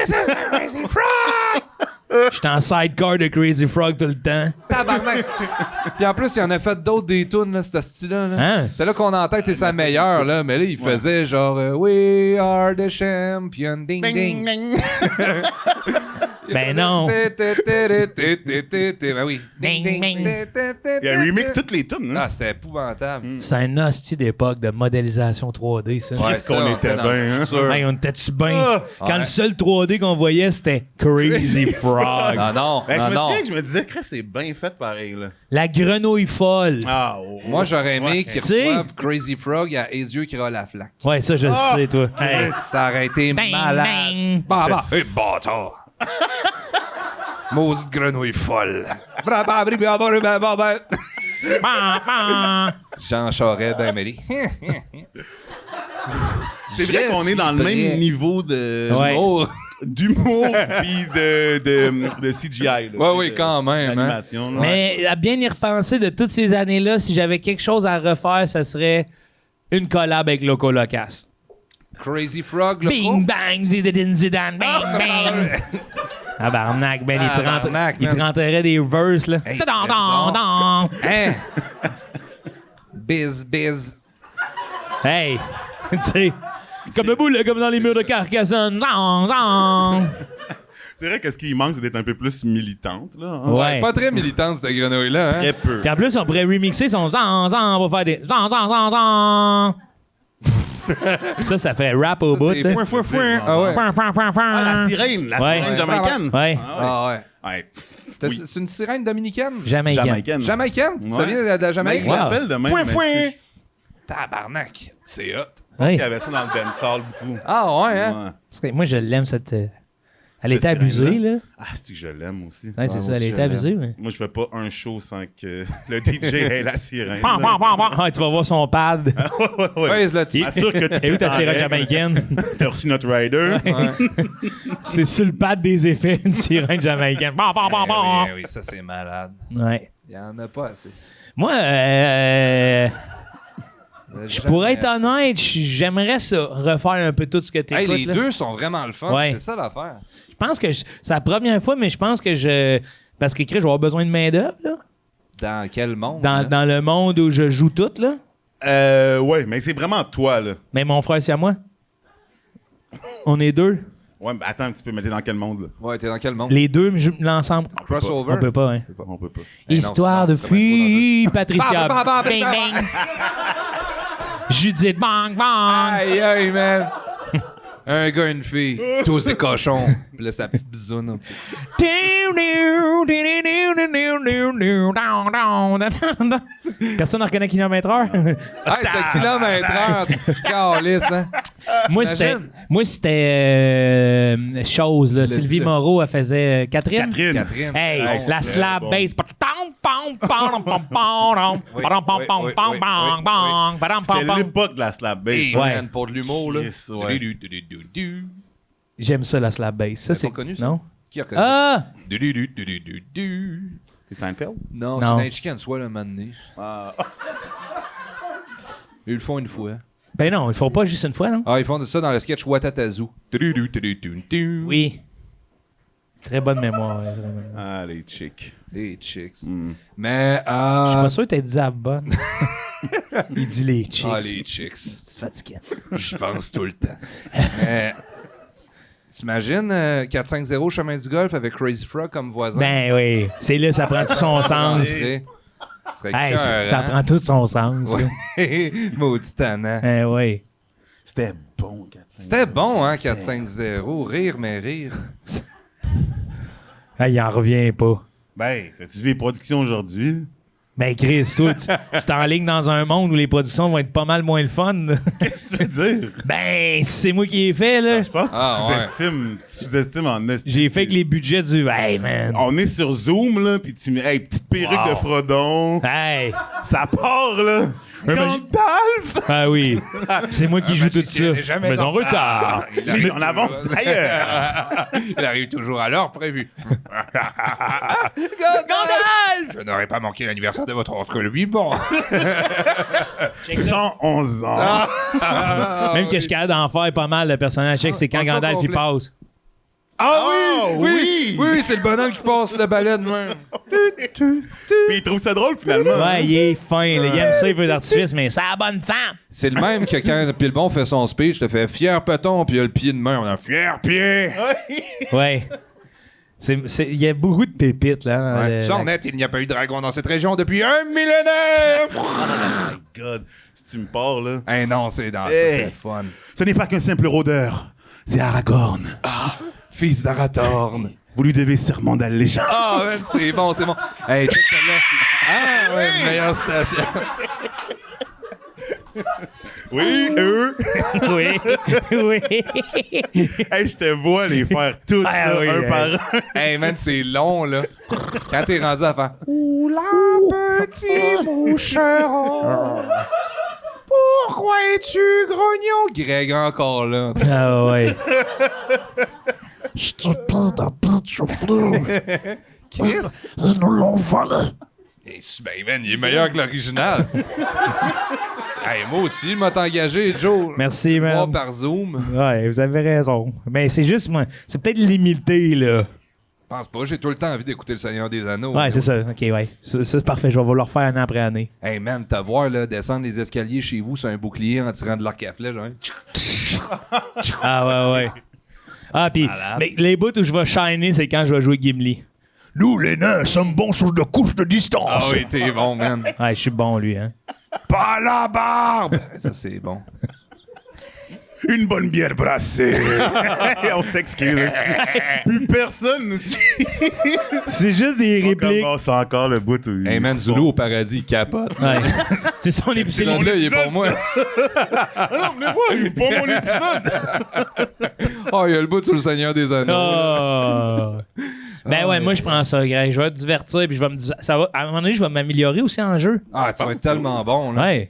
J'étais en sidecar de Crazy Frog tout le temps. Tabarnak! Puis en plus, il en a fait d'autres des tunes, là, ce style-là. Là. Hein? C'est là qu'on a en tête, c'est sa meilleure, là. Mais là, il faisait genre We are the champion, ding ding. Ben non. Ben oui. Ding Ding, ding. ding. Il a remix toutes les tunes, hein. Ah, c'était épouvantable. C'est un hostie d'époque de modélisation 3D, ça. Ouais, Qu'est-ce qu'on ça, on était dans le bien, hein? futur. Hey, on était-tu bien? Ah! Quand le seul 3D qu'on voyait, c'était Crazy Frog. Non, Ben, je me non. souviens que je me disais, Chris, c'est bien fait pareil, là. La grenouille folle. Ah, oh. Moi, j'aurais aimé qu'ils Tu sais- reçoivent Crazy Frog à Les yeux qui roulent la flaque. Ouais, ça, je le Ah! sais, toi. Hey. Ça aurait été Bang, malade. bang. Bah, bah. C'est- Hey, bâtard! Maudite grenouille folle. Ban, ban. Jean Charest, ben mêlé. C'est vrai qu'on est dans le même niveau Ouais. d'humour puis de CGI. Là, Oui, quand même. Animation. Là. Mais à bien y repenser de toutes ces années-là, si j'avais quelque chose à refaire, ça serait une collab avec Loco Locas. Crazy Frog, là. Bing bang, zidane, zidane, bang bang. Tabarnak, ben il te rentrerait des verses, là. Hey, Tadam, dam, dam. Hein? Biz. Hey, tu sais, comme le boule, comme dans les murs de Carcassonne. Dam, dam. C'est vrai que ce qui manque, c'est d'être un peu plus militante. Là, hein. Ouais. Pas très militante, cette grenouille-là. Hein? Très peu. Puis en plus, on pourrait remixer son zan, zan, on va faire des zan, zan, zan, zan. Puis ça ferait rap au bout. C'est là. fouin, fouin, fouin. Ah ouais. Fin, fin, fin, fin. La sirène Ouais. jamaïcaine. Ouais. Ah ouais. Ouais. Oui. C'est une sirène dominicaine? Jamaïcaine. Jamaïcaine? Ça Ouais. vient de la Jamaïque? Mais je l'appelle de même. Fouin, mais fouin. tu sais, Tabarnak. C'est hot. Ouais. Il y avait ça dans le dancehall beaucoup. Ah ouais, hein? Ouais. Moi, je l'aime, cette. Elle était sirène, abusée, là. Ah, c'est que je l'aime aussi. Ouais, c'est ça, elle était abusée. Mais... Moi, je fais pas un show sans que le DJ ait la sirène. Pam, pam, pam, pam. Ah, tu vas voir son pad. Ouais. Pèse là-dessus. Assure que Et où ta en sirène règle. jamaïcaine? T'as reçu notre rider. C'est sur le pad des effets, une sirène jamaïcaine. Pam, pam, pam, pam. Oui, ça c'est malade. Ouais. Il y en a pas assez. Moi, je pourrais être honnête, j'aimerais ça, refaire un peu tout ce que tu Hey, écoutes. les deux sont vraiment le fun. Ouais. C'est ça l'affaire. Je pense que c'est la première fois, mais je pense que parce que je vais avoir besoin de main-d'œuvre, là. Dans quel monde? Dans, hein? dans le monde où je joue tout, là. Ouais, mais c'est vraiment toi, là. Mais mon frère, c'est à moi. On est deux. Ouais, mais attends un petit peu, mais t'es dans quel monde, là? Ouais, t'es dans quel monde? Les deux, l'ensemble. Crossover? On peut pas, hein. On peut pas. Ben non, Histoire de sinon, ça serait bien trop fille, Patricia. Bang, bang, bang, Bing, bang. bang. Judith, bang, bang. Aïe, aïe, man! Un gars, une fille, tous des cochons. Puis là, sa petite bisoune. Un petit... Personne ne reconnaît kilomètre-heure? Ah, c'est kilomètre-heure! Calisse, hein? Moi, c'était chose, là. Tu l'as Sylvie dit, là. Moreau, elle faisait Catherine. Catherine. Hey, Oh, la c'est slap bon. bass. C'était l'époque de la slap bass. Hey, Ouais. man, pour de l'humour, là. Yes, ouais. Du-du-du-du-du-du. J'aime ça, la slap bass. Ça, T'as c'est pas connu ça? Non? Qui a reconnu? Ah! Du-du-du-du-du-du. C'est Seinfeld? Non, Non. c'est Nate soit le moment donné. Ah. Ils le font une fois. Ben non, il faut pas juste une fois, non? Ah, ils font ça dans le sketch Watatazu. Du-du-du-du-du-du. Oui. Très bonne mémoire. Ouais, vraiment. Ah, les chicks. Les chicks. Mm. Mais, Je suis pas sûr que t'as dit la bonne. Il dit les chicks. Ah, les chicks. C'est fatigant. Je pense tout le temps. Mais, t'imagines 4-5-0 chemin du golf avec Crazy Frog comme voisin? Ben oui. C'est là, ça prend tout son ça sens. serait Hey, cœur, ça hein? prend tout son sens. là. Ouais. Maudit tannant. Eh oui. C'était bon, 4 C'était bon, hein, 4-5-0. Rire, mais rire. Ah, il en revient pas. Ben, t'as-tu vu les productions aujourd'hui? Ben Chris, toi, tu t'enlignes dans un monde où les productions vont être pas mal moins le fun. Qu'est-ce que tu veux dire? Ben, c'est moi qui ai fait, là. Je pense que Ah, tu sous-estimes en esti. J'ai fait que les budgets du... Hey, man. On est sur Zoom, là, pis tu me... Hey, petite perruque Wow. de Frodon. Hey. Ça part, là. mais Gandalf! Ah oui. C'est moi qui joue tout ça. magicien n'est jamais Mais en en retard. Il Mais arrive on avance d'ailleurs. Il arrive toujours à l'heure prévue. Gandalf! Je n'aurais pas manqué l'anniversaire de votre oncle lui, bon. 111 ans. Même que je suis capable d'en faire pas mal, le personnage check, c'est quand on le fait Gandalf il complet. passe. Ah oui! Oui, c'est le bonhomme qui passe le balai de main. Puis il trouve ça drôle, finalement. Ouais, il est fin. Là. Il aime ça, il veut d'artifice, mais c'est la bonne femme. C'est le même que quand Pilbon fait son speech, te fait fier peton, puis il a le pied de main. On a fier pied. Ouais. Il y a beaucoup de pépites, là. dans Ouais. le- Sans net, il n'y a pas eu de dragon dans cette région depuis un millénaire. Oh my God. Si tu me pars, là. Eh non, c'est dans ça, Hey. c'est fun. Ce n'est pas qu'un simple rôdeur. C'est Aragorn. Fils d'Arathorn. Vous lui devez serment d'allégeance. Ah, man, c'est bon, c'est bon. Hey, check celle-là. Ah, ouais, meilleure citation. Oui, eux. Oui. Oui. Hey, je te vois les faire toutes, Ah là, oui, un hey. par un. Hey, man, c'est long, là. Quand t'es rendu à faire Oula, petit moucheron, pourquoi viens-tu, grognon? Greg encore là. Ah ouais. Stupide habite chauffeur. Chris? Ils nous l'ont volé. Ben, man, il est meilleur que l'original. Hey, moi aussi, je m'ai engagé, Joe. Merci, man. Voir par Zoom. Ouais, vous avez raison. Mais c'est juste, moi, c'est peut-être limité, là. Je pense pas, j'ai tout le temps envie d'écouter Le Seigneur des Anneaux. Ouais, c'est ça. OK, ouais. Ça, c'est parfait. Je vais vous le refaire année après année. Hey, man, te voir, là, descendre les escaliers chez vous sur un bouclier en tirant de l'arc à flèche, genre. Ah, ouais, ouais. Ah, puis les bouts où je vais shiner, c'est quand je vais jouer Gimli. Nous, les nains, sommes bons sur de courses de distance. Ah oui, t'es bon, man. Ouais, je suis bon, lui, hein. Pas la barbe! Ça, c'est bon. Une bonne bière brassée. On s'excuse. Plus personne aussi. C'est juste des répliques. C'est encore le bout où... Hey, man, Zulu au paradis, il capote. Ouais. C'est son épisode. Celui-là, il est pour moi. non, mais moi, il est pas mon épisode. Oh, il y a le bout sur Le Seigneur des Anneaux. Oh. Ben ouais, moi je prends ça, Greg. Je vais te divertir puis je vais me ça va à un moment donné, je vais m'améliorer aussi en jeu. Ah, tu vas être tellement bon, là. Ouais.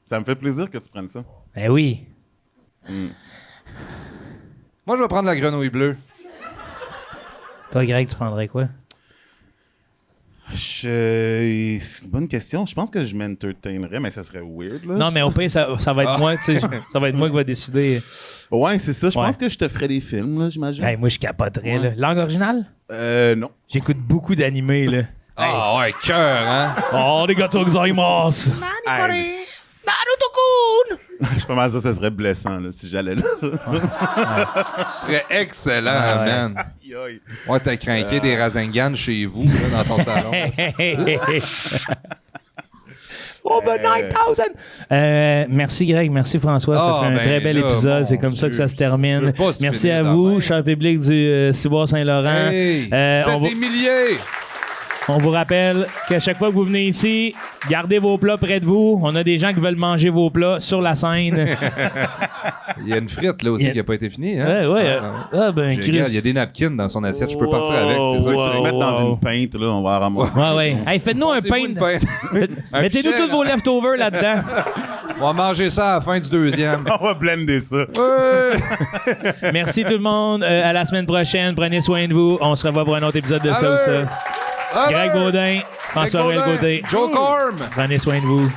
Ça me fait plaisir que tu prennes ça. Ben oui. Moi, je vais prendre la grenouille bleue. Toi, Greg, tu prendrais quoi? C'est une bonne question. Je pense que je m'entertainerais, mais ça serait weird. Là. Non, mais au pire, ça va être moi, tu sais, ça va être moi qui va décider. Ouais, c'est ça. Je Ouais. pense que je te ferais des films, là, j'imagine. Hey, moi, je capoterais, là. Langue originale? Non. J'écoute beaucoup d'animés, là. Ah, ouais, cœur, hein? Oh, les gâteaux gozaimasu! Hey, je suis pas mal sûr que ça serait blessant là, si j'allais là. Tu serais excellent, Ah, ouais. man. Aïe, aïe. Ouais, t'as craqué des Rasengan chez vous, là, dans ton salon. Over 9000! Merci, Greg. Merci, François. Ça Ah, fait un ben très bel là, épisode. mon C'est comme ça que ça se Dieu, termine. je peux pas se Merci finir à de vous, même. cher public du Ciboire-Saint-Laurent. Hey, on vous êtes des milliers! On vous rappelle qu'à chaque fois que vous venez ici, gardez vos plats près de vous. On a des gens qui veulent manger vos plats sur la scène. Il y a une frite, là, aussi, qui n'a pas été finie, hein? Ouais, ouais. Ben, J'ai- regarde, il y a des napkins dans son assiette. Je peux partir avec, c'est ça que Wow. c'est. Mettre dans une pinte, là, on va ramasser. Ouais, ouais. Hey, faites-nous un Pensez-vous une pain. pinte? Un Mettez-nous pichet, tous vos leftovers là-dedans. On va manger ça à la fin du deuxième. On va blender ça. Ouais. Merci tout le monde. À la semaine prochaine. Prenez soin de vous. On se revoit pour un autre épisode de ça ou ça. Allez! Greg Baudin, François-Aurèle Baudin, Côté. Joe Corm! Prenez soin de vous.